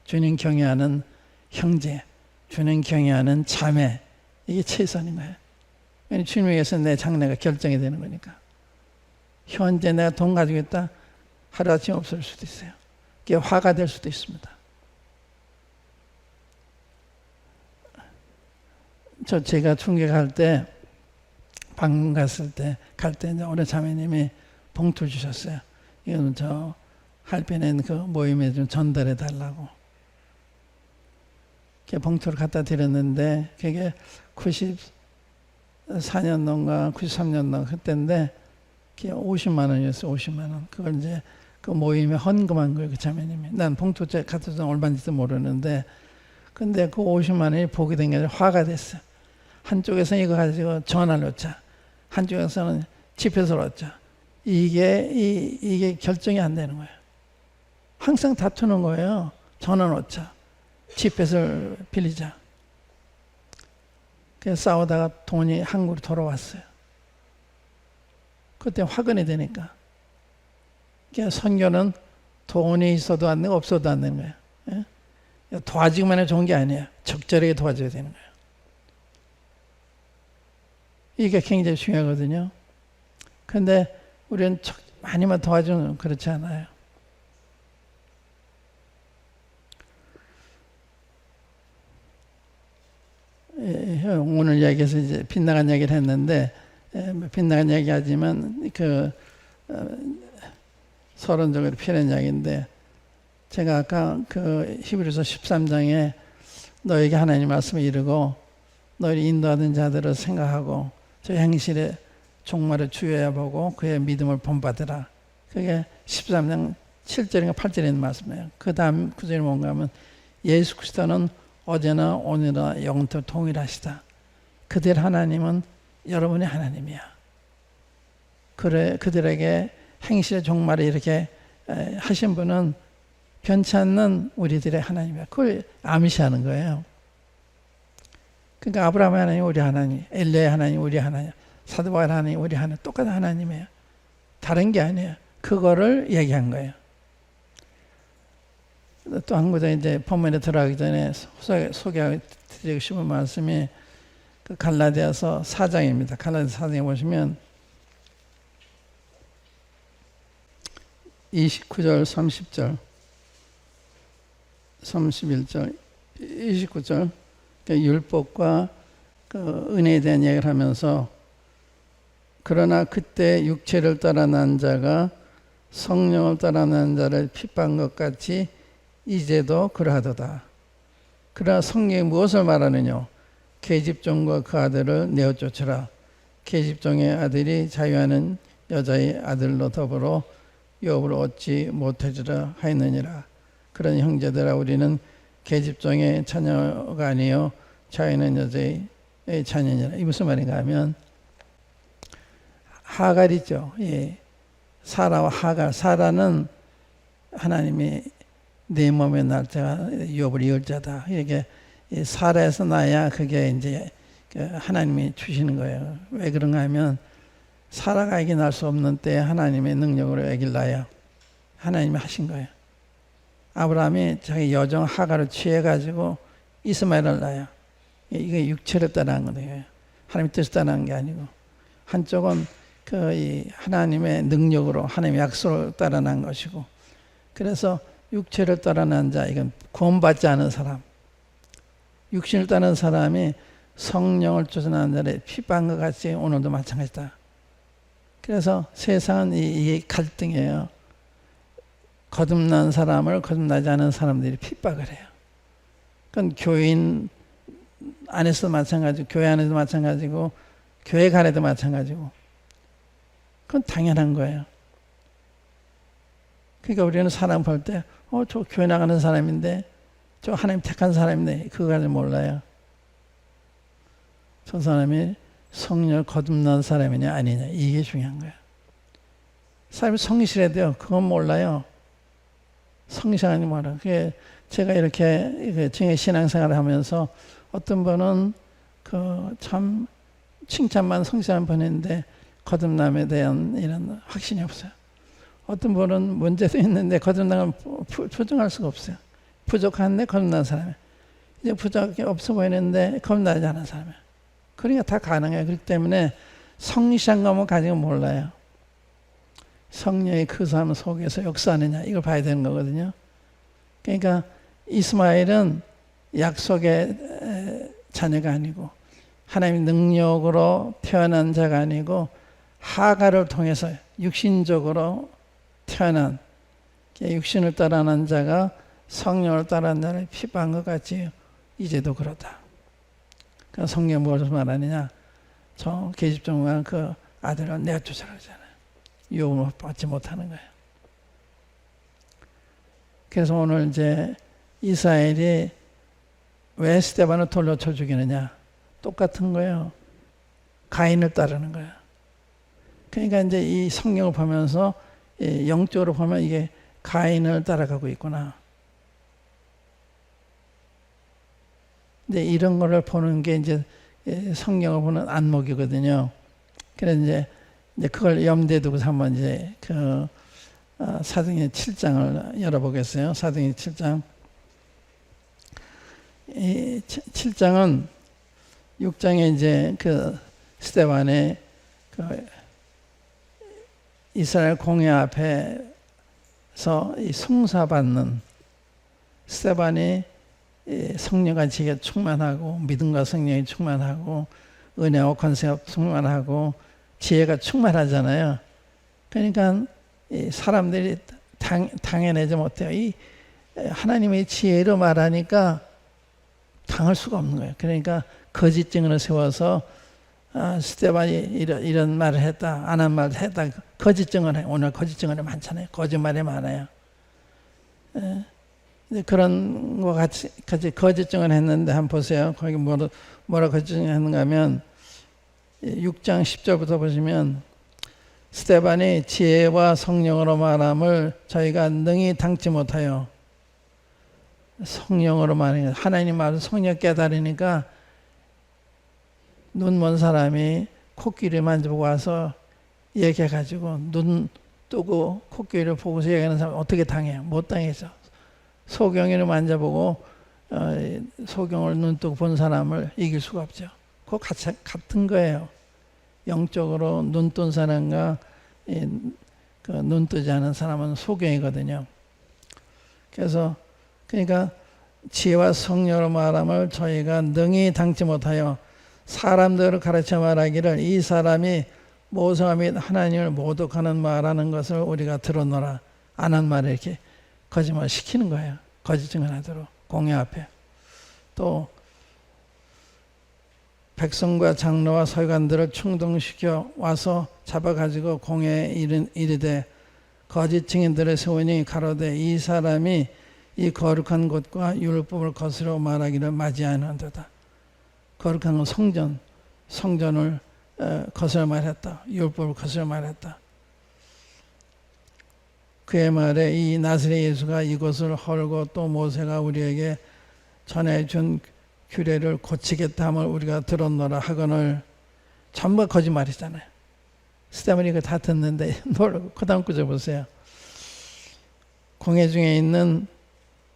주님 경외하는 형제, 주님 경외하는 자매, 이게 최선인 거예요. 주님 위해서 내 장래가 결정이 되는 거니까. 현재 내가 돈 가지고 있다, 하루아침에 없을 수도 있어요. 그게 화가 될 수도 있습니다. 제가 충격 갈 때, 방문 갔을 때, 어느 자매님이 봉투 주셨어요. 이거는 할배는 모임에 좀 전달해 달라고. 봉투를 갖다 드렸는데, 그게 94년도인가 93년도 그때인데, 그게 50만 원이었어요, 50만 원. 그걸 이제 그 모임에 헌금한 거예요, 그 자매님이. 난 봉투 갖다 준 얼마인지도 모르는데, 근데 그 50만 원이 복이 된 게 아니라 화가 됐어요. 한쪽에서는 이거 가지고 전화를 넣자. 한쪽에서는 집회소를 얻자. 이게 결정이 안 되는 거예요. 항상 다투는 거예요. 전화 넣자. 집회소를 빌리자. 그래서 싸우다가 돈이 한국으로 돌아왔어요. 그때 화근이 되니까. 그러니까 선교는 돈이 있어도 안 되고 없어도 안 되는 거예요. 예? 도와주기만 해도 좋은 게 아니에요. 적절하게 도와줘야 되는 거예요. 이게 굉장히 중요하거든요. 그런데 우리는 많이만 도와주는 그렇지 않아요. 오늘 이야기에서 이제 빗나간 얘기를 했는데, 빗나간 얘기 하지만 서론적으로 필요한 이야기인데, 제가 아까 히브리서 13장에 너에게 하나님 말씀을 이루고 너희를 인도하던 자들을 생각하고 저 행실에 종말을 주여야 보고 그의 믿음을 본받으라. 그게 13장 7절인가 8절에 있는 말씀이에요. 그 다음 구절이 뭔가 하면 예수 그리스도는 어제나 오늘나 영원토록 동일하시다. 그들 하나님은 여러분의 하나님이야. 그들에게 행실의 종말을 이렇게 하신 분은 변치 않는 우리들의 하나님이야. 그걸 암시하는 거예요. 그러니까 아브라함의 하나님 우리 하나님, 엘리야의 하나님 우리 하나님, 사도 바울 하나님 우리 하나님, 똑같은 하나님이에요. 다른 게 아니에요. 그거를 얘기한 거예요. 또 한 구절 이제 본문에 들어가기 전에 소개해드리고 싶은 말씀이 갈라디아서 4장입니다. 갈라디아서 4장에 보시면 29절, 30절, 31절, 29절 율법과 은혜에 대한 이야기를 하면서 그러나 그때 육체를 따라 난 자가 성령을 따라 난 자를 핍박한 것 같이 이제도 그러하도다. 그러나 성령이 무엇을 말하느냐? 계집종과 그 아들을 내어 쫓으라. 계집종의 아들이 자유하는 여자의 아들로 더불어 유업을 얻지 못해주라 하였느니라. 그런 형제들아 우리는 계집종의 자녀가 아니요 자기는 여자의 자녀니라. 이 무슨 말인가 하면 하갈이죠. 예. 사라와 하갈. 사라는 하나님이 내 몸의 날짜가 유업을 이을 자다. 이렇게 사라에서 나야 그게 이제 하나님이 주시는 거예요. 왜 그런가 하면 사라가 아기 낳을 수 없는 때 하나님의 능력으로 아기를 낳아요. 하나님이 하신 거예요. 아브라함이 자기 여종 하갈을 취해가지고 이스마엘을 낳아요. 이게 육체를 따라한 거예요. 하나님의 뜻을 따라한 게 아니고 한쪽은 그 하나님의 능력으로 하나님의 약속을 따라난 것이고, 그래서 육체를 따라난 자, 이건 구원받지 않은 사람, 육신을 따르는 사람이 성령을 쫓아나는 자를 핍박한 것 같이 오늘도 마찬가지다. 그래서 세상은 이 갈등이에요. 거듭난 사람을 거듭나지 않은 사람들이 핍박을 해요. 그건 교인 안에서도 마찬가지고 교회 안에도 마찬가지고 교회 간에도 마찬가지고 그건 당연한 거예요. 그러니까 우리는 사람 볼 때 저 교회 나가는 사람인데 저 하나님 택한 사람인데 그거를 몰라요. 저 사람이 성령을 거듭난 사람이냐 아니냐 이게 중요한 거예요. 사람이 성실해도요 그건 몰라요. 성실하니 뭐라. 그게 제가 이렇게 정의 신앙생활을 하면서 어떤 분은 그 참 칭찬만 성실한 분인데 거듭남에 대한 이런 확신이 없어요. 어떤 분은 문제도 있는데 거듭남을 부정할 수가 없어요. 부족한데 거듭난 사람이에요. 이제 부족이 없어 보이는데 거듭나지 않은 사람이에요. 그러니까 다 가능해요. 그렇기 때문에 성실한 것만 가지고 몰라요. 성령의 그 사람 속에서 역사하느냐 이걸 봐야 되는 거거든요. 그러니까 이스마엘은 약속의 자녀가 아니고 하나님의 능력으로 태어난 자가 아니고 하갈을 통해서 육신적으로 태어난 육신을 따라난 자가 성령을 따라한 자를 핍박한 것 같이 이제도 그렇다. 그러니까 성경 무엇을 말하느냐? 저 계집종과 그 아들을 내가 쫓아가잖아요. 유업을 받지 못하는 거예요. 그래서 오늘 이제 이스라엘이 왜 스데반을 돌려쳐 죽이느냐? 똑같은 거예요. 가인을 따르는 거예요. 그러니까 이제 이 성경을 보면서 영적으로 보면 이게 가인을 따라가고 있구나. 근데 이런 거를 보는 게 이제 성경을 보는 안목이거든요. 그래서 이제 그걸 염두에 두고서 한번 이제 사도행전 7장을 열어보겠어요. 사도행전 7장. 이 7장은 6장에 이제 그 스데반의 그 이스라엘 공회 앞에서 이 송사받는 스데반이 성령과 지혜가 충만하고 믿음과 성령이 충만하고 은혜와 권세가 충만하고 지혜가 충만하잖아요. 그러니까 사람들이 당해내지 못해요. 이 하나님의 지혜로 말하니까 당할 수가 없는 거예요. 그러니까 거짓 증언을 세워서 스데반이 이런 말을 했다, 안 한 말을 했다. 거짓 증언해. 오늘 거짓 증언이 많잖아요. 거짓말이 많아요. 그런 거 같이 거짓 증언했는데 한번 보세요. 거기 뭐라 거짓 증언했는가 하면 6장 10절부터 보시면 스데반이 지혜와 성령으로 말함을 저희가 능히 당치 못하여. 성령으로 말하니까 하나님 말을 성령 깨달으니까 눈 먼 사람이 코끼리 만져보고 와서 얘기해가지고 눈 뜨고 코끼리를 보고서 얘기하는 사람 어떻게 당해요? 못 당해죠. 소경이를 만져보고 소경을 눈 뜨고 본 사람을 이길 수가 없죠. 그거 같은 거예요. 영적으로 눈 뜬 사람과 눈 뜨지 않은 사람은 소경이거든요. 그래서 그러니까 지혜와 성령으로 말함을 저희가 능히 당치 못하여 사람들을 가르쳐 말하기를 이 사람이 모세와 및 하나님을 모독하는 말하는 것을 우리가 들었노라. 안 한 말을 이렇게 거짓말 시키는 거예요. 거짓 증언하도록 공회 앞에. 또 백성과 장로와 서기관들을 충동시켜 와서 잡아가지고 공회에 이르되 거짓 증인들의 세우니 가로되 이 사람이 이 거룩한 곳과 율법을 거스려 말하기를 맞이하는도다. 거룩한 건 성전을 거슬러 말했다. 율법을 거슬러 말했다. 그의 말에 이 나사렛 예수가 이것을 헐고 또 모세가 우리에게 전해준 규례를 고치겠다 함을 우리가 들었노라 하거늘 전부 거짓말이잖아요. 스데반이 이거 다 듣는데 그 다음 구절 보세요. 공회 중에 있는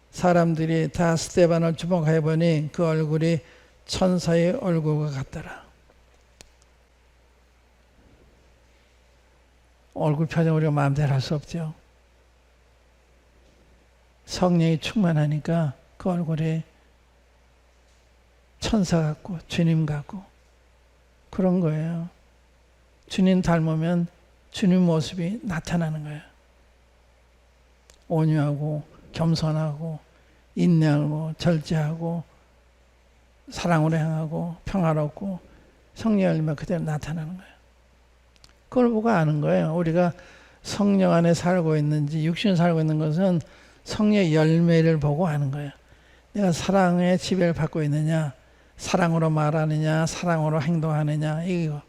사람들이 다 스데반을 주목해 보니 그 얼굴이 천사의 얼굴과 같더라. 얼굴 표정 우리가 마음대로 할 수 없죠. 성령이 충만하니까 그 얼굴이 천사 같고 주님 같고 그런 거예요. 주님 닮으면 주님 모습이 나타나는 거예요. 온유하고 겸손하고 인내하고 절제하고 사랑으로 행하고 평화롭고 성령 열매 그대로 나타나는 거예요. 그걸 보고 아는 거예요. 우리가 성령 안에 살고 있는지 육신에 살고 있는 것은 성령의 열매를 보고 아는 거예요. 내가 사랑의 지배를 받고 있느냐, 사랑으로 말하느냐, 사랑으로 행동하느냐, 이거.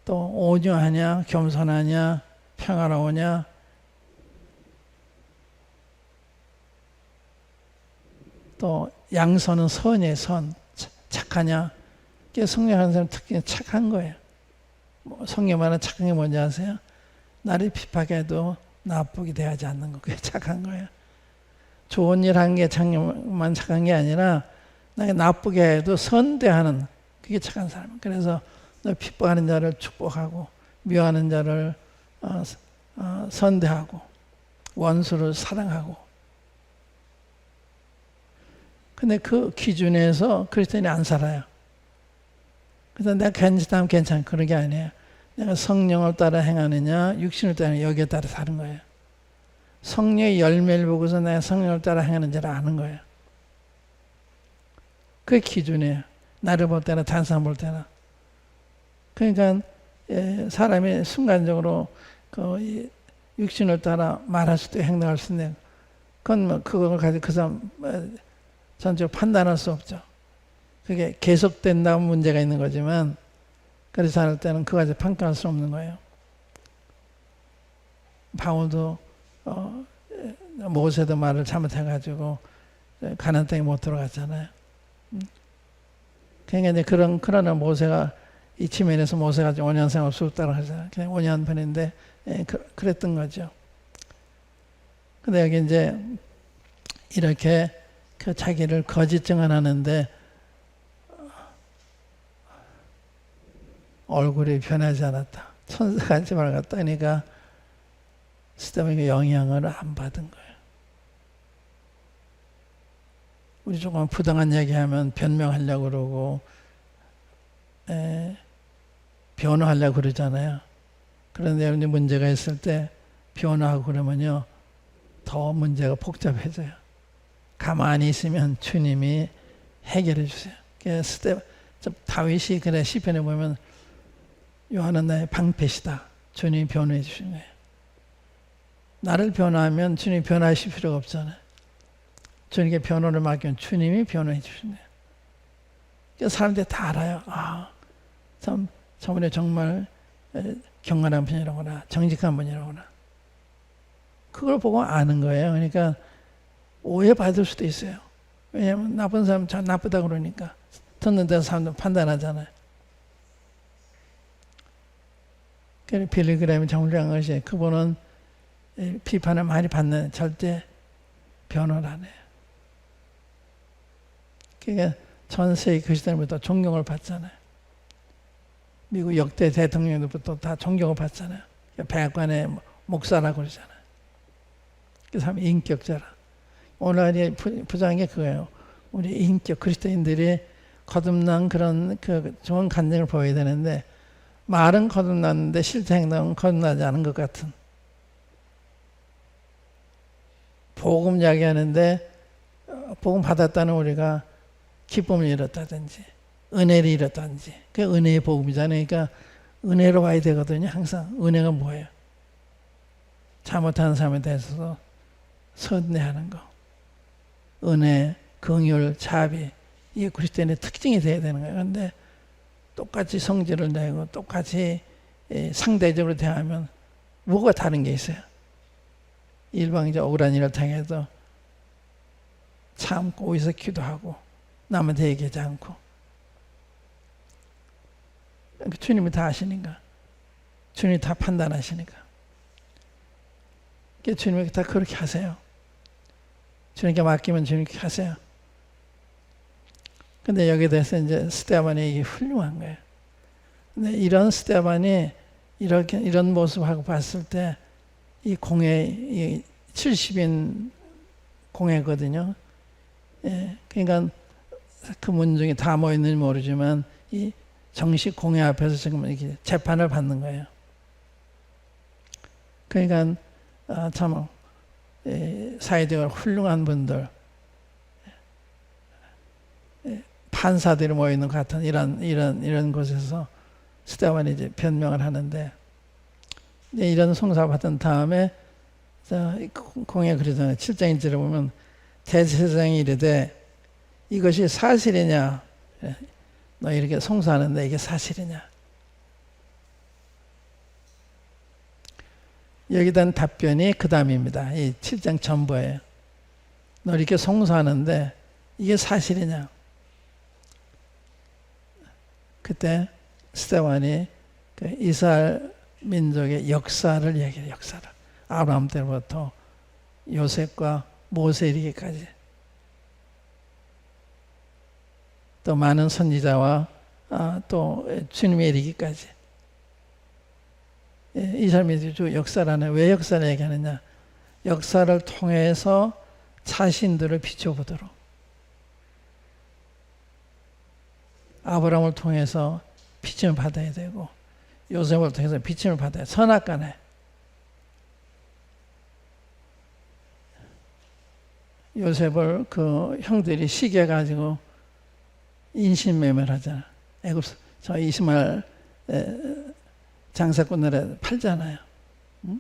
또 온유하냐, 겸손하냐, 평화로우냐, 또 양선은 선의 선, 착하냐. 성령 하는 사람 특히 착한 거예요. 성령 말하는 착한 게 뭔지 아세요? 나를 핍박해도 나쁘게 대하지 않는 거. 그게 착한 거예요. 좋은 일 한 게 성령만 착한 게 아니라 나게 나쁘게 해도 선대하는 그게 착한 사람. 그래서 너 핍박하는 자를 축복하고 미워하는 자를 선대하고 원수를 사랑하고. 근데 그 기준에서 그리스도인이 안 살아요. 그래서 내가 괜찮다면 괜찮아. 그런 게 아니에요. 내가 성령을 따라 행하느냐 육신을 따라 행하느냐 여기에 따라 다른 거예요. 성령의 열매를 보고서 내가 성령을 따라 행하는지를 아는 거예요. 그게 기준이에요. 나를 볼 때나 다른 사람 볼 때나. 그러니까 사람이 순간적으로 그 육신을 따라 말할 수도 있고 행동할 수 있는데 그건 뭐 그걸 가지고 그 사람 전적으로 판단할 수 없죠. 그게 계속된다면 문제가 있는 거지만 그래서 할 때는 그거 가지고 평가할 수 없는 거예요. 바울도 모세도 말을 잘못해가지고 가나안 땅에 못 들어갔잖아요. 그러니까 이제 그러나 모세가 이 지면에서 모세가 5년 생활 수없다고 하잖아요. 그냥 5년 편인데 그랬던 거죠. 근데 여기 이제 이렇게 그 자기를 거짓 증언하는데 얼굴이 변하지 않았다. 천사같이 밝았다. 그러니까 스데반에게 영향을 안 받은 거예요. 우리 조금 부당한 얘기하면 변명하려고 그러고 변호하려고 그러잖아요. 그런데 여러분이 문제가 있을 때 변호하고 그러면요 더 문제가 복잡해져요. 가만히 있으면 주님이 해결해 주세요. 다윗이 그래 시편에 보면 요한은 나의 방패시다. 주님이 변호해 주신 거예요. 나를 변호하면 주님이 변호하실 필요가 없잖아요. 주님께 변호를 맡기면 주님이 변호해 주신 거예요. 그래서 사람들이 다 알아요. 아, 저분이 정말 경건한 분이라구나. 정직한 분이라구나. 그걸 보고 아는 거예요. 그러니까 오해받을 수도 있어요. 왜냐하면 나쁜 사람 잘 나쁘다 그러니까 듣는 데서 사람들 판단하잖아요. 그래서 빌리그램이 정리한 것이 그분은 비판을 많이 받는 절대 변호를 안 해요. 그러니까 전 세계 그리스도인부터 존경을 받잖아요. 미국 역대 대통령들부터 다 존경을 받잖아요. 백악관의 목사라고 그러잖아요. 그 사람이 인격자라. 오늘 부정한 게 그거예요. 우리 인격 그리스도인들이 거듭난 그런 그 좋은 간증을 보여야 되는데 말은 거듭났는데 실제 행동은 거듭나지 않은 것 같은. 복음 이야기하는데 복음 받았다는 우리가 기쁨을 잃었다든지 은혜를 잃었다든지 그게 은혜의 복음이잖아요. 그러니까 은혜로 와야 되거든요. 항상 은혜가 뭐예요? 잘못하는 사람에 대해서 선대하는 거. 은혜, 긍휼, 자비 이게 그리스도인의 특징이 돼야 되는 거예요. 그런데 똑같이 성질을 내고 똑같이 상대적으로 대하면 뭐가 다른 게 있어요? 일방적 억울한 일을 당해도 참고 어디서 기도하고 남한테 얘기하지 않고 주님이 다 아시니까 주님이 다 판단하시니까 주님이 다 그렇게 하세요. 주님께 맡기면 주님께 하세요. 근데 여기에 대해서 이제 스데반이 이게 훌륭한 거예요. 근데 이런 스데반이 이런 모습하고 봤을 때 이 공회, 이 70인 공회거든요. 예, 그러니까 그 문중에 다 모였는지 모르지만 이 정식 공회 앞에서 지금 이렇게 재판을 받는 거예요. 그러니까 참 사회적으로 훌륭한 분들, 판사들이 모여 있는 것 같은 이런 곳에서 스데반이 이제 변명을 하는데 이런 송사 받은 다음에 공회 그러잖아요. 7장 1절에 보면 대제사장이 이르되 이것이 사실이냐? 너 이렇게 송사하는데 이게 사실이냐? 여기에 대한 답변이 그 다음입니다. 이 7장 전부예요. 너 이렇게 송사하는데 이게 사실이냐? 그때 스데반이 그 이스라엘 민족의 역사를 얘기해요. 역사를. 아브라함 때부터 요셉과 모세 이르기까지 또 많은 선지자와 또 주님의 이르기까지 이 사람이 주 역사라는 왜 역사를 얘기하느냐? 역사를 통해서 자신들을 비춰보도록 아브라함을 통해서 비침을 받아야 되고 요셉을 통해서 비침을 받아야 선악간에 요셉을 그 형들이 시기해 가지고 인신매매를 하잖아. 애굽 저 이스마엘 장사꾼들에 팔잖아요. 응?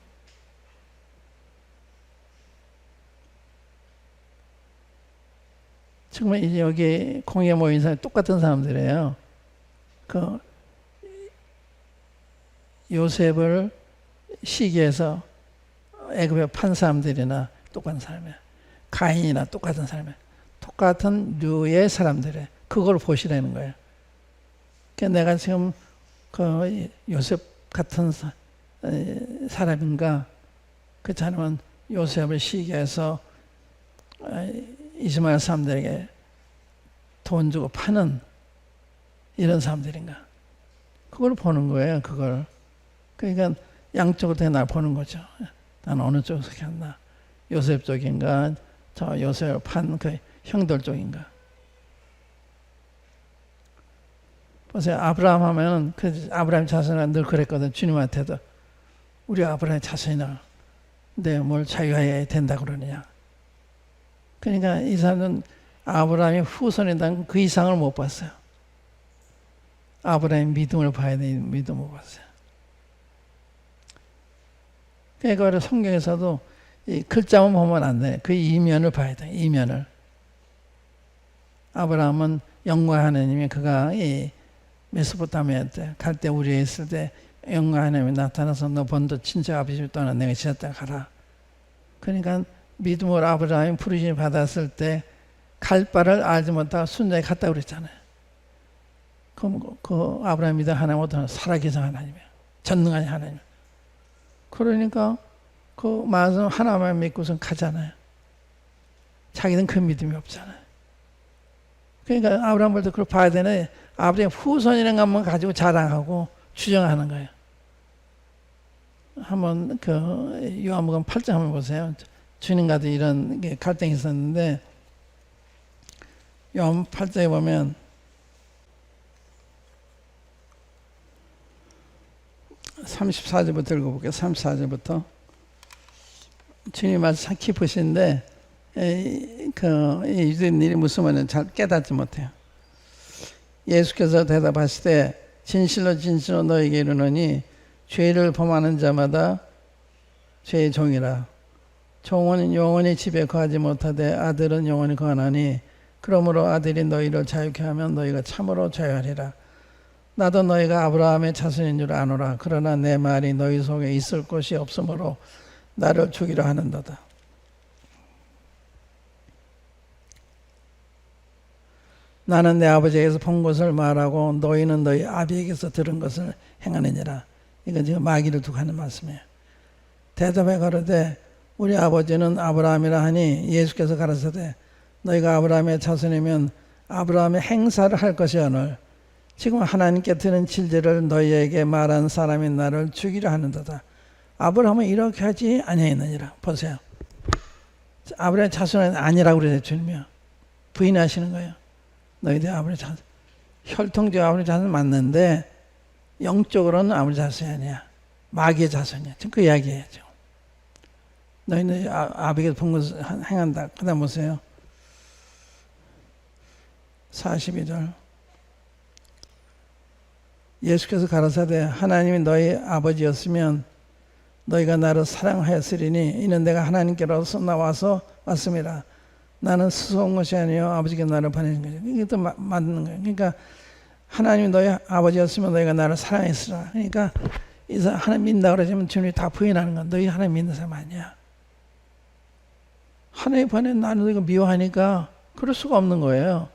정말 이제 여기 공에 모인 사람 똑같은 사람들이에요. 그 요셉을 시기해서 애굽에 판 사람들이나 똑같은 사람이야. 가인이나 똑같은 사람이야. 똑같은 류의 사람들이에요. 그걸 보시라는 거예요. 그러니까 내가 지금 그 요셉 같은 사람인가? 그렇지 않으면 요셉을 시기해서 이스마엘 사람들에게 돈 주고 파는 이런 사람들인가? 그걸 보는 거예요. 그걸. 그러니까 양쪽으로 날 보는 거죠. 난 어느 쪽에서 속했나? 요셉 쪽인가? 저 요셉을 판 그 형들 쪽인가? 보세요. 아브라함 하면은 아브라함 자손은 늘 그랬거든. 주님한테도 우리 아브라함 자손이나 근데 뭘 자유해야 된다 그러느냐? 그러니까 이 사람은 아브라함이 후손이라는 그 이상을 못 봤어요. 아브라함의 믿음을 봐야 돼. 믿음을 못 봤어요. 그러니까 성경에서도 이 글자만 보면 안 돼. 그 이면을 봐야 돼. 이면을. 아브라함은 영광 하나님이 그가 이 메소포타미아 때 갈 때 우리에 있을 때 영광 하나님이 나타나서 너 본토 친척 아버지를 떠나 내가 지었다 가라. 그러니까 믿음으로 아브라함이 부르심을 받았을 때 갈 바를 알지 못하고 순전히 갔다 그랬잖아요. 그럼 그 아브라함 믿음 하나님 어떤 살아계신 하나님이에요. 전능한 하나님. 그러니까 그 말씀 하나만 믿고선 가잖아요. 자기는 그 믿음이 없잖아요. 그러니까 아브라함을 그걸 봐야 되네. 아브라함 후손이라는 것만 가지고 자랑하고 주장하는 거예요. 한번 그 요한복음 8장 한번 보세요. 주님과도 이런 갈등이 있었는데 요한 8장에 보면 34절부터 읽어볼게요. 34절부터 주님 말씀 참 깊으신데 유대인들이 무슨 말인지 잘 깨닫지 못해요. 예수께서 대답하시되 진실로 진실로 너에게 이르노니 죄를 범하는 자마다 죄의 종이라. 종은 영원히 집에 거하지 못하되 아들은 영원히 거하나니 그러므로 아들이 너희를 자유케 하면 너희가 참으로 자유하리라. 나도 너희가 아브라함의 자손인 줄 아노라. 그러나 내 말이 너희 속에 있을 곳이 없으므로 나를 죽이려 하는도다. 나는 내 아버지에게서 본 것을 말하고 너희는 너희 아비에게서 들은 것을 행하느니라. 이건 지금 마귀를 두고 하는 말씀이에요. 대답해 가로되 우리 아버지는 아브라함이라 하니 예수께서 가라사대 너희가 아브라함의 자손이면 아브라함의 행사를 할 것이오늘 지금 하나님께 드는 진리를 너희에게 말한 사람이 나를 죽이려 하는도다. 아브라함은 이렇게 하지 아니하였느니라. 보세요. 아브라함의 자손은 아니라고 그래요. 주님이요. 부인하시는 거예요. 너희들 아브라함의 자손. 혈통적 아브라함의 자손은 맞는데 영적으로는 아브라함의 자손이 아니야. 마귀의 자손이야. 지금 그 이야기예요. 너희는 아비에게서 본 것을 행한다. 그 다음 보세요. 42절. 예수께서 가라사대 하나님이 너희 아버지였으면 너희가 나를 사랑하였으리니 이는 내가 하나님께로서 나와서 왔습니다. 나는 스스로 온 것이 아니요 아버지께서 나를 보내신 거죠. 이게 또 맞는 거예요. 그러니까 하나님이 너희 아버지였으면 너희가 나를 사랑했으라. 그러니까 이 사람 하나님 믿는다 그러지만 주님이 다 부인하는 건 너희 하나님 믿는 사람 아니야. 하나님 보낸 나는 이거 미워하니까 그럴 수가 없는 거예요.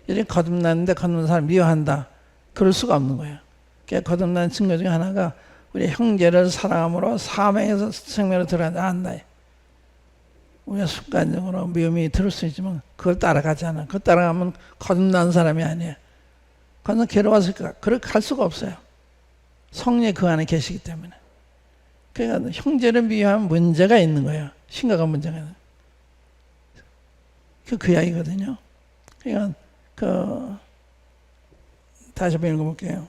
이제 거듭났는데 거듭난 사람 미워한다. 그럴 수가 없는 거예요. 거듭난 증거 중에 하나가 우리 형제를 사랑함으로 사명에서 생명으로 들어간다. 우리가 순간적으로 미움이 들을 수 있지만 그걸 따라가지 않아. 그걸 따라가면 거듭난 사람이 아니에요. 그건 괴로웠을까? 그렇게 할 수가 없어요. 성령이 그 안에 계시기 때문에. 그러니까 형제를 미워하면 문제가 있는 거예요. 심각한 문제가 있는 거예요. 그 이야기거든요. 그러니까 다시 한번 읽어볼게요.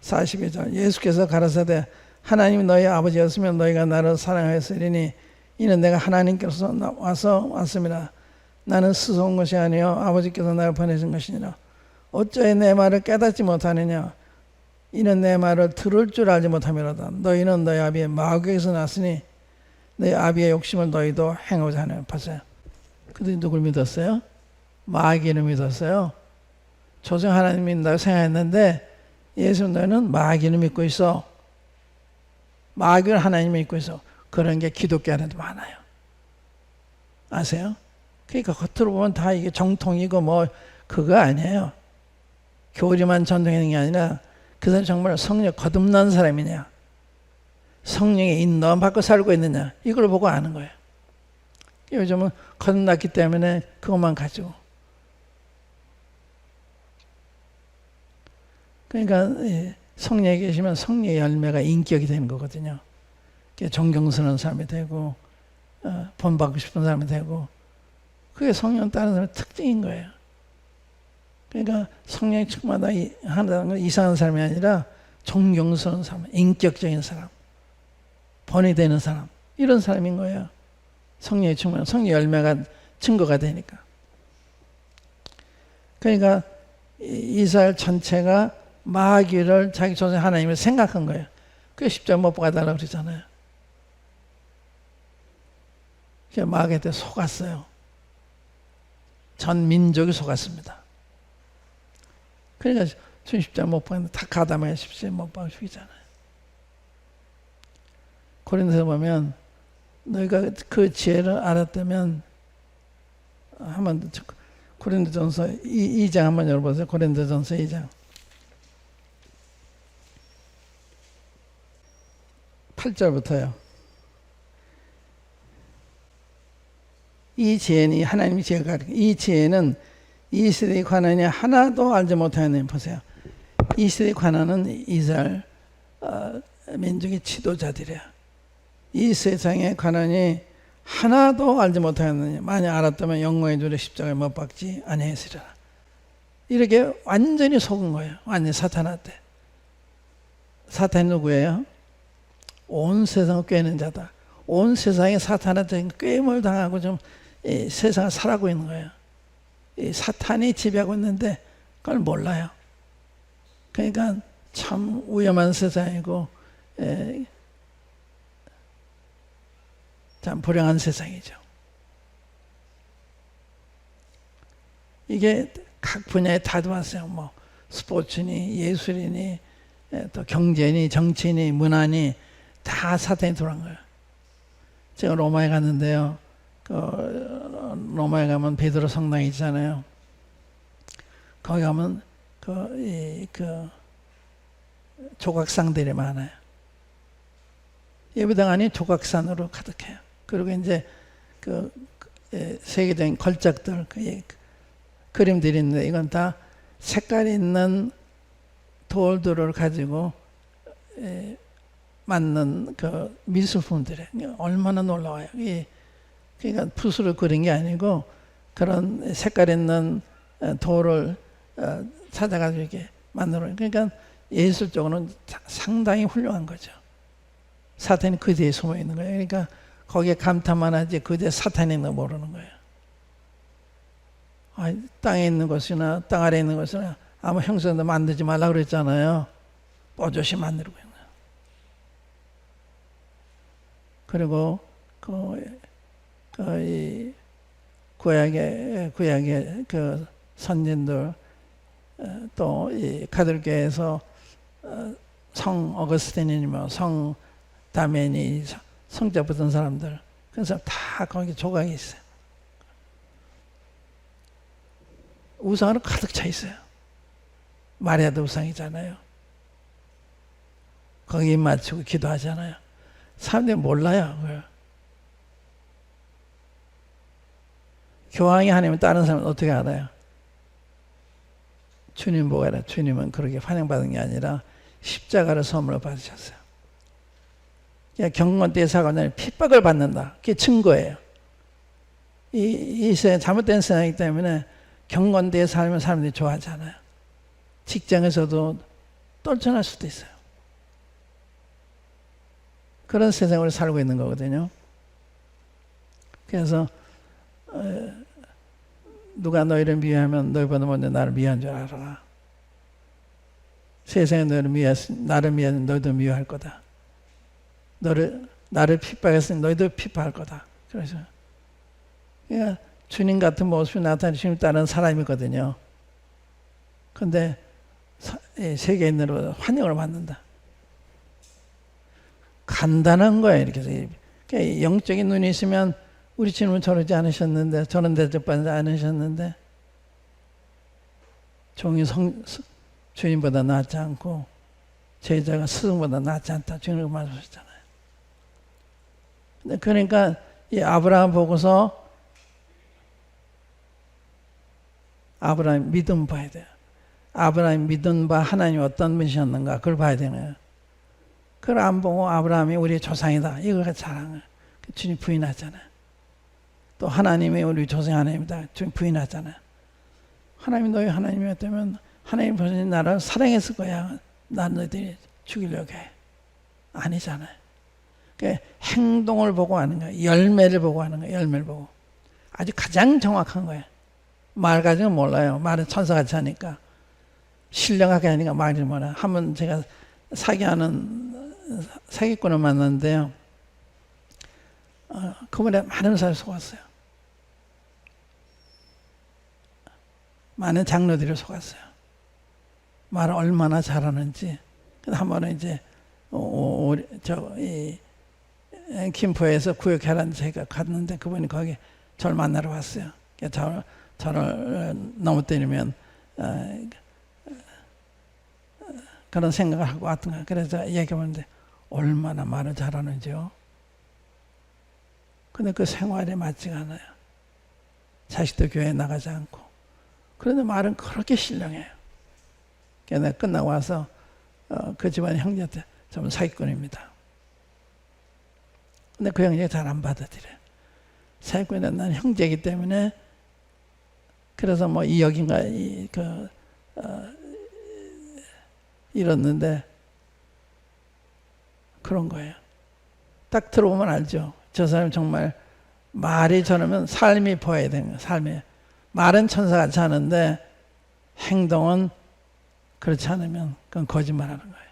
42절. 예수께서 가라사대 하나님이 너희 아버지였으면 너희가 나를 사랑하였으리니 이는 내가 하나님께서 와서 왔습니다. 나는 스스로 온 것이 아니요 아버지께서 나를 보내신 것이니라. 어찌 내 말을 깨닫지 못하느냐. 이는 내 말을 들을 줄 알지 못함이로다. 너희는 너희 아비의 마귀에서 났으니 너희 아비의 욕심을 너희도 행하고자 하는. 봤어요? 그들이 누굴 믿었어요? 마귀를 믿었어요. 조정 하나님 믿는다고 생각했는데 예수 너희는 마귀를 믿고 있어. 마귀를 하나님 믿고 있어. 그런 게 기독교 안에도 많아요. 아세요? 그러니까 겉으로 보면 다 이게 정통이고 뭐 그거 아니에요. 교리만 전통하는 게 아니라 그 사람이 정말 성령 거듭난 사람이냐, 성령의 인도함 받고 살고 있느냐, 이걸 보고 아는 거예요. 요즘은 거듭났기 때문에 그것만 가지고. 그러니까 성령에 계시면 성령의 열매가 인격이 되는 거거든요. 존경스러운 사람이 되고 본받고 싶은 사람이 되고, 그게 성령 따르는 사람의 특징인 거예요. 그러니까 성령이 충만하다는 건 이상한 사람이 아니라 존경스러운 사람, 인격적인 사람, 본이 되는 사람, 이런 사람인 거예요. 성령이 충만한, 성령 열매가 증거가 되니까. 그러니까 이스라엘 전체가 마귀를 자기 조상 하나님을 생각한 거예요. 그게 십자가 못 박아달라고 그러잖아요. 마귀한테 속았어요. 전 민족이 속았습니다. 그러니까 십자가 못 박는데 다 가담하여 십자가 못 박아 죽이잖아요. 고린도서 보면 너희가 그 지혜를 알았다면 한번 고린도전서 2장 한번 열어보세요. 고린도전서 2장 8절부터요. 이 지혜는 하나님의 지혜가 가르쳐. 이 지혜는 이 시대의 관원이 하나도 알지 못하는. 보세요. 이 시대의 관원은 이스라엘 민족의 지도자들이야. 이 세상의 관원이 하나도 알지 못하였느냐. 만약 알았다면 영광의 주를 십자가에 못 박지 아니했으리라. 이렇게 완전히 속은 거예요. 완전히 사탄한테. 사탄이 누구예요? 온 세상을 꾀는 자다. 온 세상에 사탄한테 꾀임을 당하고 좀 세상을 살아가고 있는 거예요. 이 사탄이 지배하고 있는데 그걸 몰라요. 그러니까 참 위험한 세상이고 참 불행한 세상이죠. 이게 각 분야에 다 들어왔어요. 뭐 스포츠니 예술이니 또 경제니 정치니 문화니 다 사탄이 들어간 거예요. 제가 로마에 갔는데요. 로마에 가면 베드로 성당이 있잖아요. 거기 가면 그 조각상들이 많아요. 예배당 안이 조각산으로 가득해요. 그리고 이제 세계적인 걸작들, 그림들이 있는데 이건 다 색깔 있는 돌들을 가지고 만든 그 미술품들이에요. 얼마나 놀라워요. 그러니까 붓으로 그린 게 아니고 그런 색깔 있는 돌을 찾아가지고 이렇게 만들어요. 그러니까 예술적으로는 상당히 훌륭한 거죠. 사탄이 그 뒤에 숨어 있는 거예요. 그러니까 거기에 감탄만 하지 그 뒤에 사탄이 있는 거 모르는 거예요. 땅에 있는 것이나 땅 아래에 있는 것이나 아무 형상도 만들지 말라고 그랬잖아요. 뽀조시 만들고 있는 거예요. 그리고 구약의 그 선진들 또 이 가톨교회에서 성 어거스틴이며 성 다메니 성자 붙은 사람들 그래서 다 거기 조각이 있어요. 우상으로 가득 차 있어요. 마리아도 우상이잖아요. 거기 입 맞추고 기도하잖아요. 사람들이 몰라요. 그걸. 교황이 하나님을 다른 사람은 어떻게 알아요? 주님 보고 알아요. 주님은 그렇게 환영받은 게 아니라 십자가를 선물로 받으셨어요. 경건대에 사고는 핍박을 받는다. 그게 증거예요. 이 잘못된 생각이기 때문에 경건대에 살면 사람들이 좋아하지 않아요. 직장에서도 떨쳐날 수도 있어요. 그런 세상을 살고 있는 거거든요. 그래서 누가 너희를 미워하면 너희보다 먼저 나를 미워한 줄 알아라. 세상에 나를 미워하면 너희도 미워할 거다. 나를 핍박했으니 너희도 핍박할 거다. 그래서 그러니까 주님 같은 모습이 나타나는 주님 따른 사람이거든요. 근데 세계인으로 환영을 받는다. 간단한 거예요. 이렇게 해서. 그러니까 영적인 눈이 있으면 우리 주님은 저러지 않으셨는데 저런 대접받지 않으셨는데 종이 주님보다 낫지 않고 제자가 스승보다 낫지 않다. 주님은 말씀하셨잖아요. 그러니까 이 아브라함 보고서 아브라함 믿음 봐야 돼요. 아브라함이 믿은 바 하나님이 어떤 분이셨는가 그걸 봐야 되는. 그걸 안 보고 아브라함이 우리의 조상이다 이걸 자랑을 거예요. 주님 부인하잖아요. 또 하나님이 우리 조상 하나님이다 주님 부인하잖아요. 하나님이 너희 하나님이었다면 하나님 보신 나를 사랑했을 거야. 난 너희들이 죽이려고 해. 아니잖아요. 그러니까 행동을 보고 하는 거예요. 열매를 보고 하는 거예요. 열매를 보고. 아주 가장 정확한 거예요. 말 가지고 몰라요. 말은 천사같이 하니까. 신령하게 하니까 말을 몰라요. 한번 제가 사기꾼을 만났는데요. 그분에 많은 사람이 속았어요. 많은 장로들이 속았어요. 말을 얼마나 잘하는지. 한 번은 이제 김포에서 구역회라는 제가 갔는데 그분이 거기 저를 만나러 왔어요. 저를 넘어뜨리면 그런 생각을 하고 왔던 거예요. 그래서 얘기해보는데 얼마나 말을 잘하는지요. 근데 그 생활에 맞지가 않아요. 자식도 교회에 나가지 않고. 그런데 말은 그렇게 신령해요. 그래서 내가 끝나고 와서 그 집안 형제한테 저는 사기꾼입니다. 근데 그 형제가 잘 안 받아들여요. 사기꾼은 난 형제이기 때문에 그래서 뭐 2억인가 잃었는데 그런 거예요. 딱 들어보면 알죠. 저 사람이 정말 말이 저러면 삶이 보여야 되는 거예요. 삶이. 말은 천사같이 하는데 행동은 그렇지 않으면 그건 거짓말하는 거예요.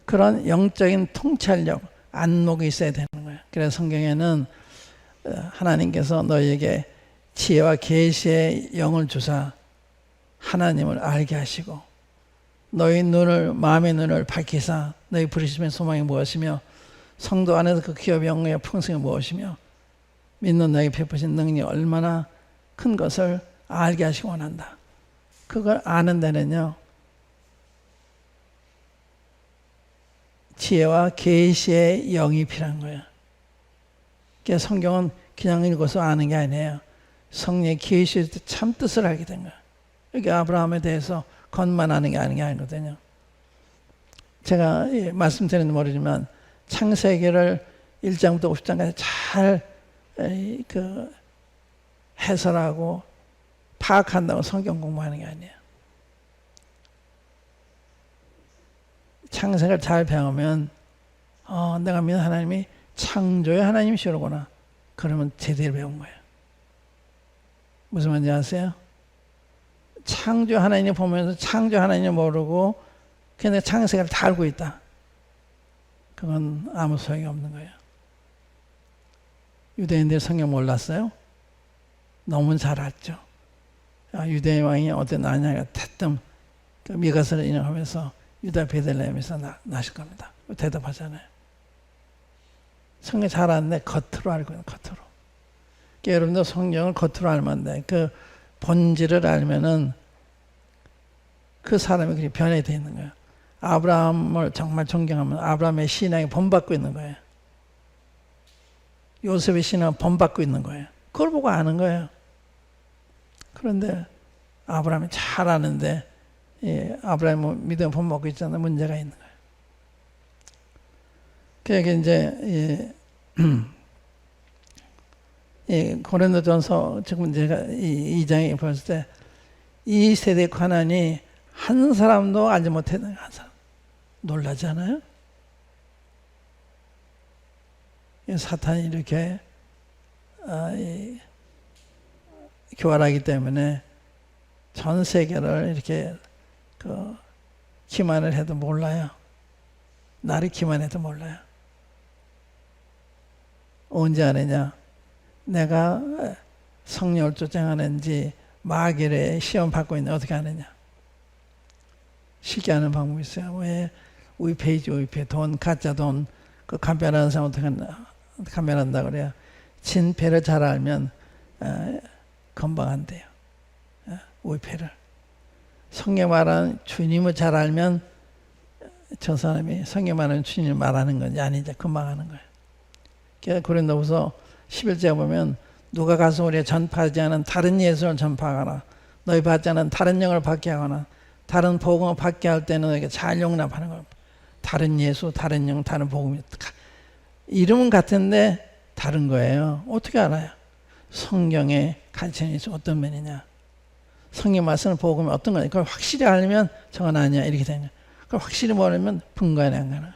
그런 영적인 통찰력, 안목이 있어야 되는 거예요. 그래서 성경에는 하나님께서 너희에게 지혜와 계시의 영을 주사 하나님을 알게 하시고 너희 눈을 마음의 눈을 밝히사 너희 부르심의 소망이 무엇이며 성도 안에서 그 기업의 영광의 풍성이 무엇이며 믿는 너희 베푸신 능력이 얼마나 큰 것을 알게 하시기 원한다. 그걸 아는 데는요 지혜와 계시의 영이 필요한 거예요. 그러니까 성경은 그냥 읽어서 아는 게 아니에요. 성령의 계시의 참 뜻을 알게 된 거예요. 이게 아브라함에 대해서 겉만 아는 게 아니거든요. 제가 말씀드리는지 모르지만 창세기를 1장부터 50장까지 잘 해설하고 파악한다고 성경 공부하는 게 아니에요. 창세기를 잘 배우면 내가 믿는 하나님이 창조의 하나님이시로구나. 그러면 제대로 배운 거예요. 무슨 말인지 아세요? 창조 하나님을 보면서 창조 하나님을 모르고 그냥 창세기를 다 알고 있다. 그건 아무 소용이 없는 거예요. 유대인들이 성경 몰랐어요? 너무 잘 알죠. 유대인 왕이 어떤 아냐가 대뜸 미가서를 인용하면서 유다 베들레헴에서 나실 겁니다. 대답하잖아요. 성경 잘 아는데 겉으로 알고 있는 겉으로. 그러니까 여러분도 성경을 겉으로 알면 돼. 그 본질을 알면은 그 사람이 그렇게 변해져 있는 거예요. 아브라함을 정말 존경하면 아브라함의 신앙이 본받고 있는 거예요. 요셉의 신앙은 본받고 있는 거예요. 그걸 보고 아는 거예요. 그런데 아브라함이 잘 아는데 아브라함은 믿음 본받고 있잖아요. 문제가 있는 거예요. 그러니까 이제 고린도전서 지금 제가 2장에 봤을 때 이 세대 가난이 한 사람도 알지 못했는 한 사람. 놀라지 않아요? 사탄이 이렇게 교활하기 때문에 전 세계를 이렇게 기만을 해도 몰라요. 나를 기만해도 몰라요. 언제 아느냐? 내가 성령을 쫓아가는지 마귀를 시험 받고 있는지 어떻게 아느냐? 쉽게 하는 방법이 있어요. 왜 우입페이지 돈, 가짜 돈, 그 감별하는 사람 어떻게 감별한다 그래요? 진패를 잘 알면 금방 안 돼요. 우입패를. 성경 말하는 주님을 잘 알면 저 사람이 성경 말하는 주님을 말하는 건지 아닌지 금방 하는 거예요. 그래서 고린도후서 11장 보면 누가 가서 우리가 전파하지 않은 다른 예수를 전파하거나 너희 받지 않은 다른 영을 받게 하거나 다른 복음을 받게 할 때는 이렇게 잘 용납하는 거예요. 다른 예수, 다른 영, 다른 복음이 이름은 같은데 다른 거예요. 어떻게 알아요? 성경의 가르침이 어떤 면이냐? 성경 말씀을 복음이 어떤 거냐? 그걸 확실히 알면 저건 아니야 이렇게 되는 거예요. 그걸 확실히 모르면 분간이 안 가는 거예요.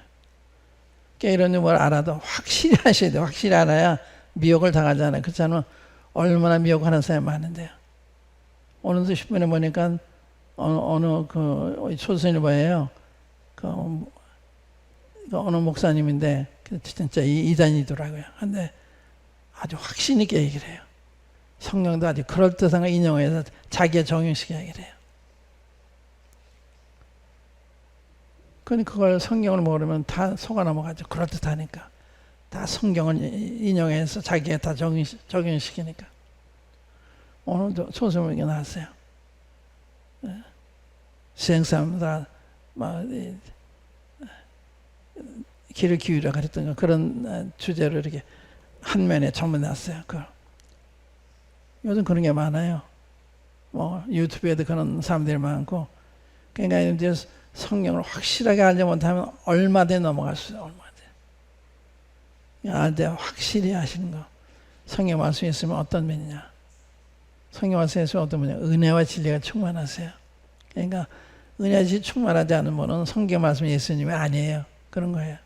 그러니까 이런 걸 알아도 확실히 하셔야 돼요. 확실히 알아야 미혹을 당하잖아요. 그렇지 않으면 얼마나 미혹하는 사람이 많은데요. 오늘도 10분에 보니까 어느 초선일보예요. 어느 목사님인데 진짜 이단이더라고요. 근데 아주 확신 있게 얘기를 해요. 성령도 아주 그럴듯한 걸 인용해서 자기의 적용시켜 얘기를 해요. 그러니까 그걸 성경을 모르면 다 속아 넘어가죠. 그럴듯하니까. 다 성경을 인용해서 자기가 다 적용시키니까. 오늘도 소설문이 나왔어요. 수행사람들 길을 기울여 그랬던 그런 주제로 이렇게 한 면에 전문 났어요. 요즘 그런 게 많아요. 유튜브에도 그런 사람들이 많고. 그러니까 이제 성경을 확실하게 알지 못하면 얼마든지 넘어갈 수 있어요. 알 때 확실히 아시는 거. 성경 말씀이 있으면 어떤 면이냐? 성경 말씀이 있으면 어떤 면이냐? 은혜와 진리가 충만하세요. 그러니까 은혜와 진리 충만하지 않은 분은 성경 말씀이 예수님이 아니에요. 그런 거예요.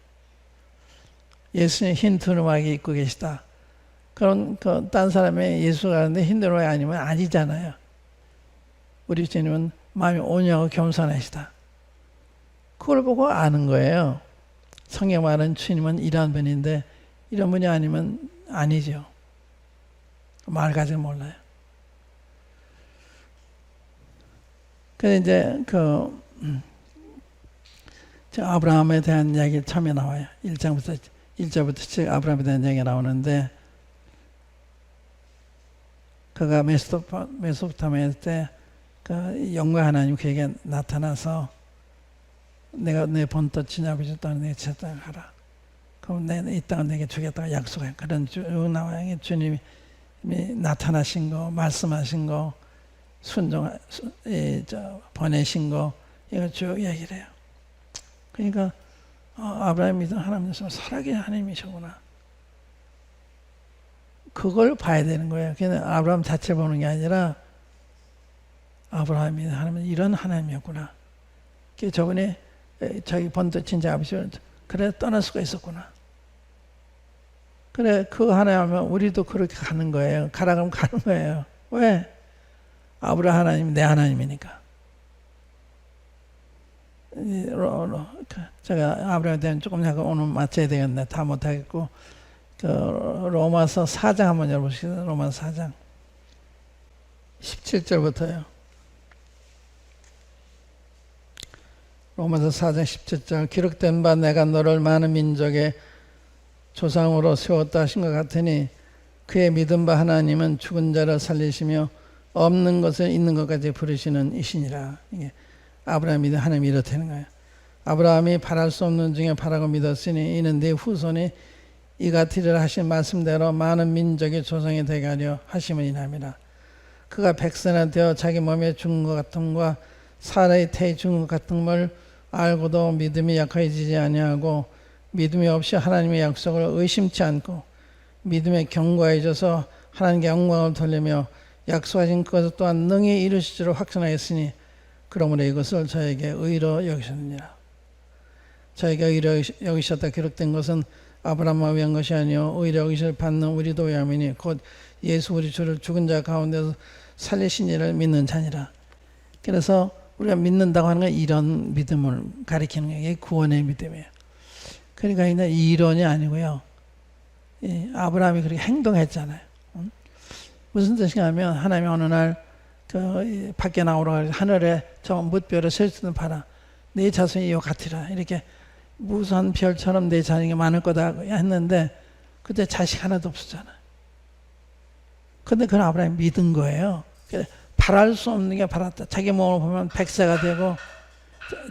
예수님 흰 두루마기 입고 계시다. 그런 딴 사람의 예수가 하는데 흰 두루마기 아니면 아니잖아요. 우리 주님은 마음이 온유하고 겸손하시다. 그걸 보고 아는 거예요. 성경 말하는 주님은 이러한 분인데 이런 분이 아니면 아니죠. 말 가지고 몰라요. 그래서 이제 저 아브라함에 대한 이야기 처음에 나와요. 1절부터 아브라함에 대한 이야기가 나오는데, 그가 메소포타미아 때 그 영광 하나님 그에게 나타나서 내가 내 본토 친아버지 땅 내 제땅 가라. 그럼 내 이 땅을 내게 주겠다고 약속한 그런 쭉 나와요. 주님이 나타나신 거, 말씀하신 거, 보내신 거, 이걸 쭉 얘기를 해요. 그러니까 아브라함이 믿은 하나님께서 살아계신 하나님이시구나. 그걸 봐야 되는 거예요. 그냥 아브라함 자체를 보는 게 아니라 아브라함이 하나님은 이런 하나님이었구나. 저번에 자기 본토 친자 아버지를 그래 떠날 수가 있었구나. 그래 그 하나님은 우리도 그렇게 가는 거예요. 가라 그러면 가는 거예요. 왜? 아브라함 하나님 내 하나님이니까. 제가 아브라함에 대한 조금 약간 오늘 맞춰야 되겠네. 다 못하겠고 로마서 4장 한번 열어보시겠어요? 로마서 4장 17절부터요. 로마서 4장 17절 기록된 바 내가 너를 많은 민족의 조상으로 세웠다 하신 것 같으니 그의 믿은 바 하나님은 죽은 자를 살리시며 없는 것을 있는 것까지 부르시는 이시니라. 이게 아브라함이 믿은 하나님이 이렇다는 거예요. 아브라함이 바랄 수 없는 중에 바라고 믿었으니 이는 네 후손이 이 같으리라 하신 말씀대로 많은 민족의 조상이 되게 하려 하심은 이남이라. 그가 백세나 되어 자기 몸에 죽은 것 같음과 사라의 태에 죽은 것 같음을 알고도 믿음이 약해지지 아니하고 믿음이 없이 하나님의 약속을 의심치 않고 믿음에 견고해져서 하나님께 영광을 돌리며 약속하신 것 또한 능히 이루실 줄 확신하였으니 그러므로 이것을 저에게 의로 여기셨느니라. 저에게 의로 여기셨다 기록된 것은 아브라함을 위한 것이 아니요 의로 여기실 받는 우리도 위함이니 곧 예수 우리 주를 죽은 자 가운데서 살리신 이를 믿는 자니라. 그래서 우리가 믿는다고 하는 건 이런 믿음을 가리키는 거예요. 이게 구원의 믿음이에요. 그러니까 그냥 이론이 아니고요. 아브라함이 그렇게 행동했잖아요. 무슨 뜻인가 하면 하나님이 어느 날 밖에 나오라 하늘에 저 뭇별을 셀수는 봐라. 네 자손이 이와 같으라. 이렇게 무수한 별처럼 내 자녀가 많을 거다 했는데 그때 자식 하나도 없었잖아요. 근데 그건 아브라함이 믿은 거예요. 바랄 수 없는 게 바랐다. 자기 몸을 보면 100세가 되고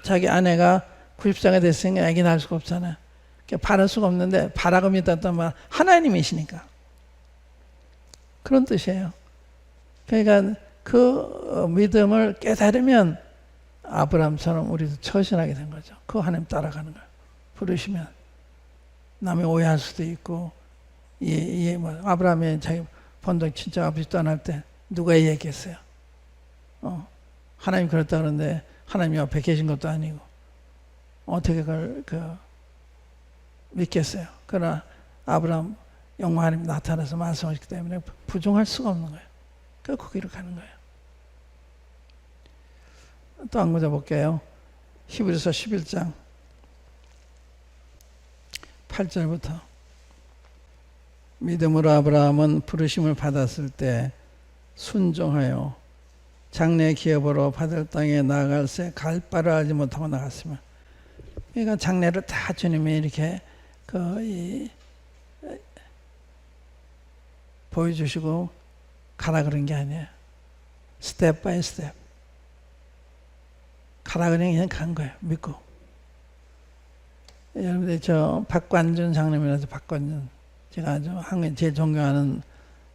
자기 아내가 90세가 됐으니까 애기 낳을 수가 없잖아요. 바랄 수가 없는데 바라고 믿었단 말 하나님이시니까. 그런 뜻이에요. 그러니까 그 믿음을 깨달으면 아브라함처럼 우리도 처신하게 된 거죠. 그 하나님 따라가는 거예요. 부르시면 남이 오해할 수도 있고 아브라함이 자기 본토 친자 아버지 떠날 때 누가 얘기했어요? 하나님 그랬다 그러는데 하나님 옆에 계신 것도 아니고 어떻게 그걸 믿겠어요? 그러나 아브라함 영광 하나님 나타나서 말씀하셨기 때문에 부정할 수가 없는 거예요. 그래서 거기로 가는 거예요. 또 한 구절 볼게요. 히브리서 11장 8절부터 믿음으로 아브라함은 부르심을 받았을 때 순종하여 장래 기업으로 받을 땅에 나아갈새 갈 바를 알지 못하고 나갔으며 그러니까 장래를 다 주님이 이렇게 보여주시고 가라 그런 게 아니에요. 스텝 바이 스텝 가라 그냥 간 거예요. 믿고. 여러분들 저 박관준 장로님이라서 박관준 제가 아주 한국에 제일 존경하는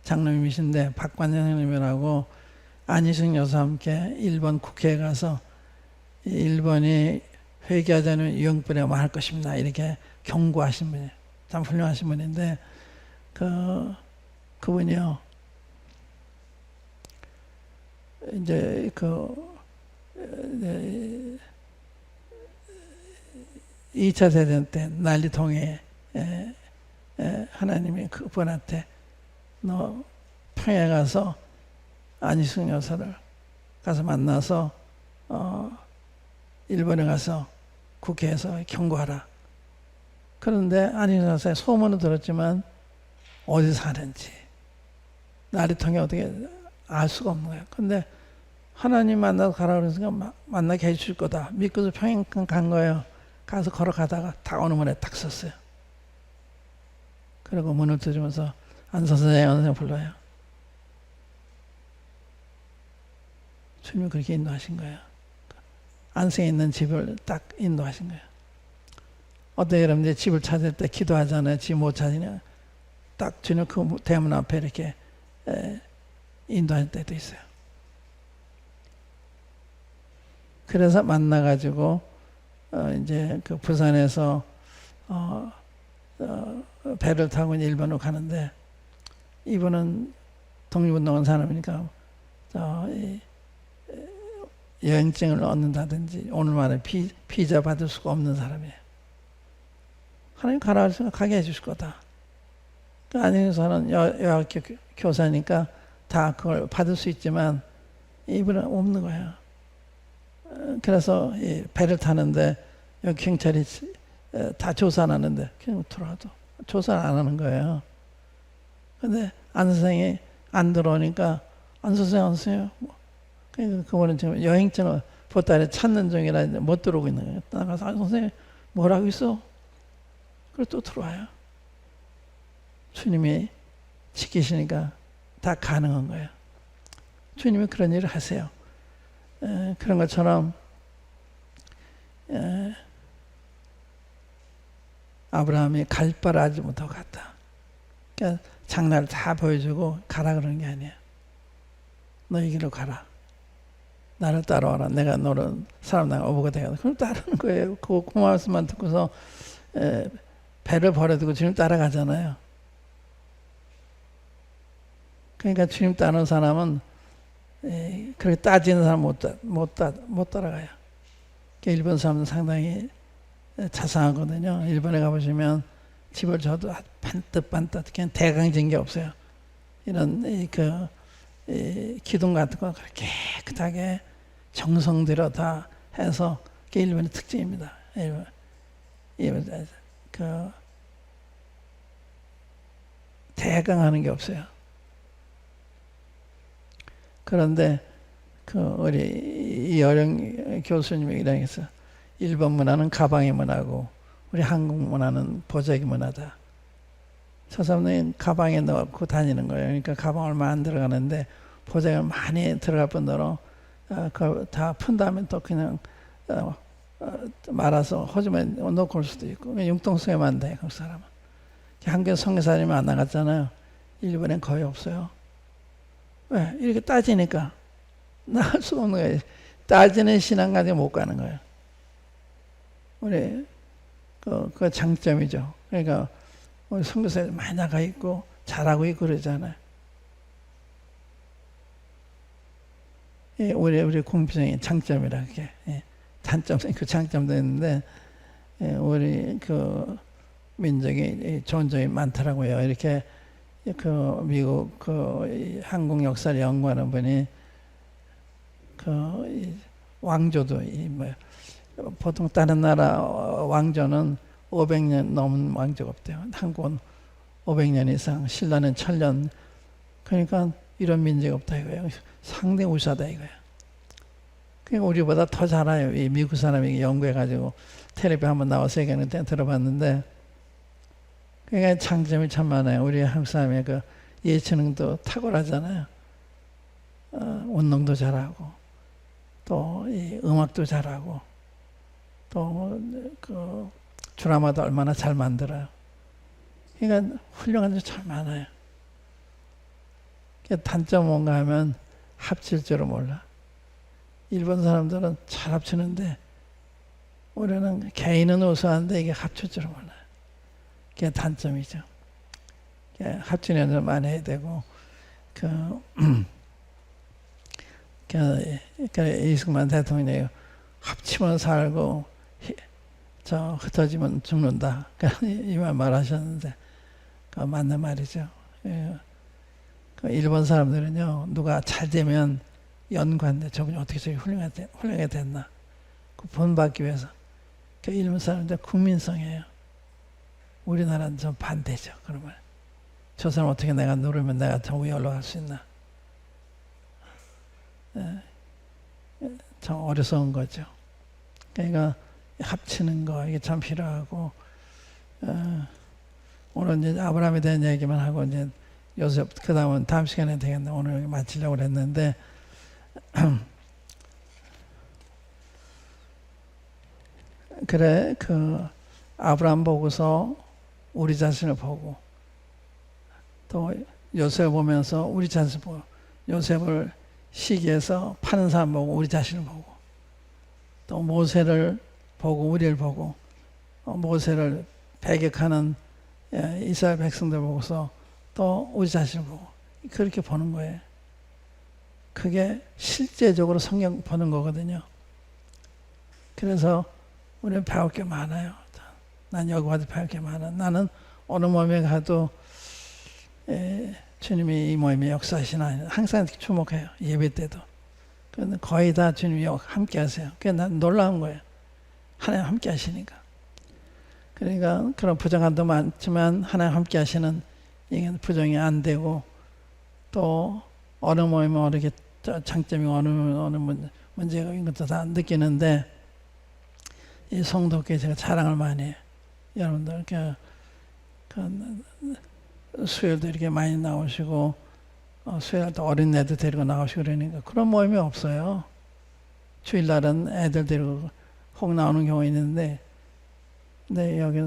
장로님이신데 박관준 장로님이라고 안희승 여사와 함께 일본 국회에 가서 일본이 회개하자는 유형불에 망할 것입니다. 이렇게 경고하신 분이에요. 참 훌륭하신 분인데 그분이요. 이제 2차 대전 때 난리통에 하나님이 그분한테 너 평양에 가서 안희승 여사를 가서 만나서 일본에 가서 국회에서 경고하라. 그런데 안희승 여사의 소문은 들었지만 어디 사는지 난리통에 어떻게 알 수가 없는 거예요. 근데 하나님 만나서 가라 그러니까 만나게 해줄 거다. 믿고서 평양 간 거예요. 가서 걸어가다가 다 어느 문에 딱 섰어요. 그리고 문을 두드리면서 안선생 불러요. 주님이 그렇게 인도하신 거예요. 안성에 있는 집을 딱 인도하신 거예요. 어때 여러분들 집을 찾을 때 기도하잖아요. 집 못 찾으냐. 딱 주님 그 대문 앞에 이렇게 인도할 때도 있어요. 그래서 만나가지고 이제 그 부산에서 배를 타고 일본으로 가는데 이분은 독립운동한 사람이니까 여행증을 얻는다든지 오늘만에 비자 받을 수가 없는 사람이에요. 하나님 가라 하시면 가게 해주실 거다. 안에서는 여학교 교사니까 다 그걸 받을 수 있지만 이분은 없는 거예요. 그래서 이 배를 타는데 여기 경찰이 다 조사 안 하는데 그냥 들어와도 조사 안 하는 거예요. 근데 안 선생이 안 들어오니까 안 선생 그러니까 그분은 지금 여행증을 보따리에 찾는 중이라 못 들어오고 있는 거예요. 나가서 안 선생님 뭐라고 있어? 그리고 또 들어와요. 주님이 지키시니까 다 가능한 거예요. 주님이 그런 일을 하세요. 그런 것처럼 아브라함이 갈 바를 알지 못하고 갔다. 그러니까 장난을 다 보여주고 가라 그러는 게 아니에요. 너 이 길로 가라. 나를 따라와라. 내가 너를 사람 나가 어부가 되겠다. 그럼 따르는 거예요. 그 말씀만 듣고서 배를 버려두고 주님 따라가잖아요. 그러니까 주님 따르는 사람은 그렇게 따지는 사람 못 따라가요. 일본 사람은 상당히 자상하거든요. 일본에 가보시면 집을 줘도 반듯반듯 그냥 대강진 게 없어요. 이런 기둥 같은 거 그렇게 깨끗하게 정성 들여 다 해서 그게 일본의 특징입니다. 대강하는 게 없어요. 그런데 우리 이어령 교수님이 이랑해서 일본 문화는 가방의 문화고 우리 한국 문화는 보자기 문화다. 저 사람들은 가방에 넣고 다니는 거예요. 그러니까 가방 얼마 안 들어가는데 보자기가 많이 들어갈 뿐더러 그걸 다 푼 다음에 또 그냥 말아서 호주머니에 넣고 올 수도 있고 융통성에만 돼. 그 사람은. 한국 선교사님이 안 나갔잖아요. 일본엔 거의 없어요. 왜? 이렇게 따지니까 나갈 수가 없는 거예요. 따지는 신앙 가지고 못 가는 거예요. 우리 그 장점이죠. 그러니까 우리 선교사님 많이 나가 있고 잘하고 있고 그러잖아요. 우리 공부생의 장점이라 그게 단점도 있고 장점도 있는데 우리 그 민족이 좋은 점이 많더라고요. 이렇게 미국 한국 역사를 연구하는 분이 왕조도 보통 다른 나라 왕조는 500년 넘은 왕조가 없대요. 한국은 500년 이상, 신라는 1000년. 그러니까 이런 민족이 없다 이거예요. 상당히 우수하다 이거예요. 그러니까 우리보다 더 잘 알아요. 이 미국 사람이 연구해가지고 텔레비 한번 나와서 얘기하는 때 들어봤는데 그러니까 장점이 참 많아요. 우리 한국 사람의 그 예체능도 탁월하잖아요. 운동도 잘하고 또 이 음악도 잘하고 또 그 드라마도 얼마나 잘 만들어요. 그러니까 훌륭한 점 참 많아요. 단점 뭔가 하면 합칠 줄을 몰라. 일본 사람들은 잘 합치는데 우리는 개인은 우수한데 이게 합칠 줄을 몰라요. 그게 단점이죠. 합치는 연습을 많이 해야 되고 이승만 대통령이 합치면 살고 흩어지면 죽는다. 이 말 말하셨는데 맞는 말이죠. 일본 사람들은요, 누가 잘 되면 연구한데 저분이 어떻게 저렇게 훌륭하게 됐나. 그 본받기 위해서. 일본 사람들 국민성이에요. 우리나라는 좀 반대죠. 그러면 저 사람 어떻게 내가 누르면 내가 저 위에 올라갈 수 있나. 참 어리석은 거죠. 그러니까 합치는 거 이게 참 필요하고 오늘 이제 아브라함에 대한 얘기만 하고 이제 요셉 그 다음은 다음 시간에 되겠네. 오늘 여기 마치려고 했는데 그래 그 아브라함 보고서 우리 자신을 보고 또 요셉 보면서 우리 자신을 보고 요셉을 시기해서 파는 사람 보고 우리 자신을 보고 또 모세를 보고 우리를 보고 모세를 배격하는 이스라엘 백성들 보고서 또 우리 자신을 보고 그렇게 보는 거예요. 그게 실제적으로 성경 보는 거거든요. 그래서 우리는 배울 게 많아요. 난 여기 와도 배울 게 많아. 나는 어느 모임에 가도 주님이 이 모임에 역사하시나 항상 주목해요. 예배 때도. 그런데 거의 다 주님이 함께 하세요. 그게 난 놀라운 거예요. 하나님 함께 하시니까. 그러니까 그런 부정함도 많지만 하나님 함께 하시는 이게 부정이 안 되고 또 어느 모임에 어느 게 장점이 어느 문제가 있는 것도 다 느끼는데 이 성도께 제가 자랑을 많이 해요. 여러분들 수요일도 이렇게 많이 나오시고 수요일 또 어린애들 데리고 나오시고 그러니까 그런 모임이 없어요. 주일날은 애들 데리고 혹 나오는 경우 있는데 근데 여기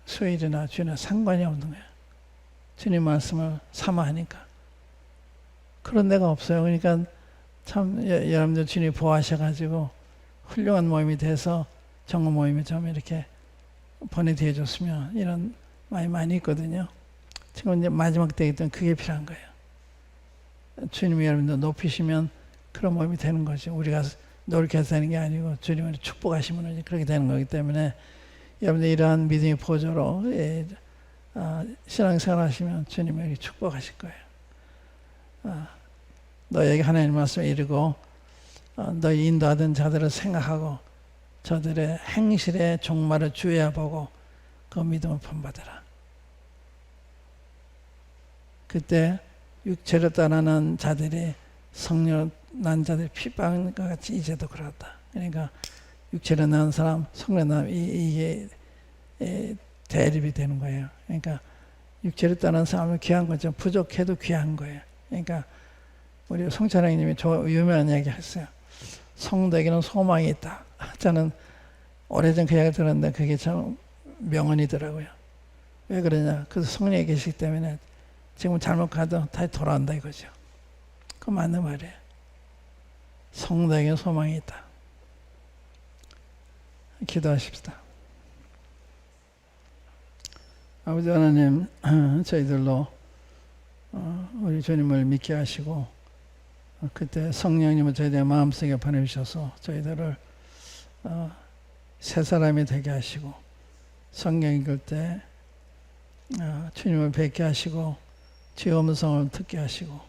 수요일이나 주일이나 상관이 없는 거예요. 주님 말씀을 사모하니까. 그런 데가 없어요. 그러니까 참 여러분들 주님이 보호하셔가지고 훌륭한 모임이 돼서 정오 모임이 좀 이렇게 보내드려 줬으면 이런 많이 있거든요. 지금 이제 마지막 때이기 때문에 그게 필요한 거예요. 주님이 여러분들 높이시면 그런 모임이 되는 거죠. 우리가 노력해서 되는 게 아니고 주님을 축복하시면 그렇게 되는 거기 때문에 여러분들 이러한 믿음의 보조로 신앙생활 하시면 주님이 축복하실 거예요. 너에게 하나님의 말씀을 이루고 너희 인도하던 자들을 생각하고 저들의 행실의 종말을 주의해 보고 그 믿음을 본받으라. 그때 육체를 따르는 자들이 성령 난 자들이 핍박과 같이 이제도 그렇다. 그러니까 육체를 낳은 사람, 성령 낳은 이게 대립이 되는 거예요. 그러니까 육체를 따르는 사람은 귀한 거죠. 부족해도 귀한 거예요. 그러니까 우리 송찬영님이 유명한 얘기 했어요. 성도에게는 소망이 있다. 저는 오래전 그 이야기 들었는데 그게 참 명언이더라고요. 왜 그러냐? 그 성령이 계시기 때문에 지금 잘못 가도 다시 돌아온다 이거죠. 그거 맞는 말이에요. 성도에게는 소망이 있다. 기도하십시다. 아버지 하나님, 저희들로 우리 주님을 믿게 하시고 그때 성령님을 저희들의 마음속에 보내주셔서 저희들을 새 사람이 되게 하시고 성경 읽을 때 주님을 뵙게 하시고 주의 음성을 듣게 하시고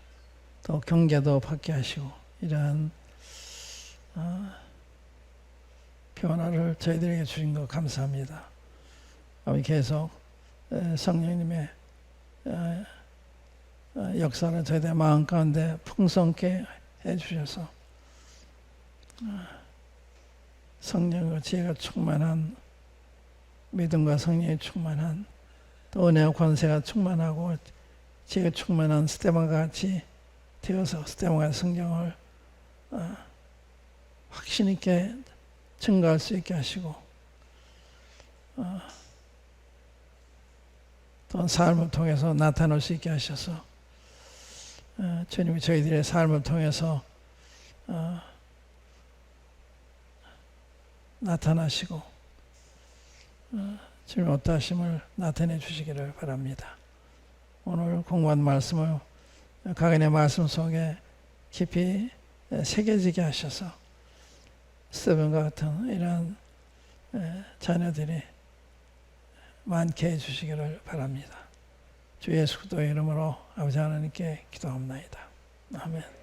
또 경계도 받게 하시고 이러한 변화를 저희들에게 주신 것 감사합니다. 아버지 계속 성령님의 역사를 저희들의 마음 가운데 풍성케 해주셔서 성령과 지혜가 충만한 믿음과 성령이 충만한 또 은혜와 권세가 충만하고 지혜가 충만한 스데반과 같이 되어서 스데반과 성경을 확신 있게 증거할 수 있게 하시고 또 삶을 통해서 나타날 수 있게 하셔서 주님이 저희들의 삶을 통해서 나타나시고 주님의 어떠하심을 나타내 주시기를 바랍니다. 오늘 공부한 말씀을 각인의 말씀 속에 깊이 새겨지게 하셔서 스데반과 같은 이런 자녀들이 많게 해주시기를 바랍니다. 주 예수 그리스도의 이름으로 아버지 하나님께 기도합니다. 아멘.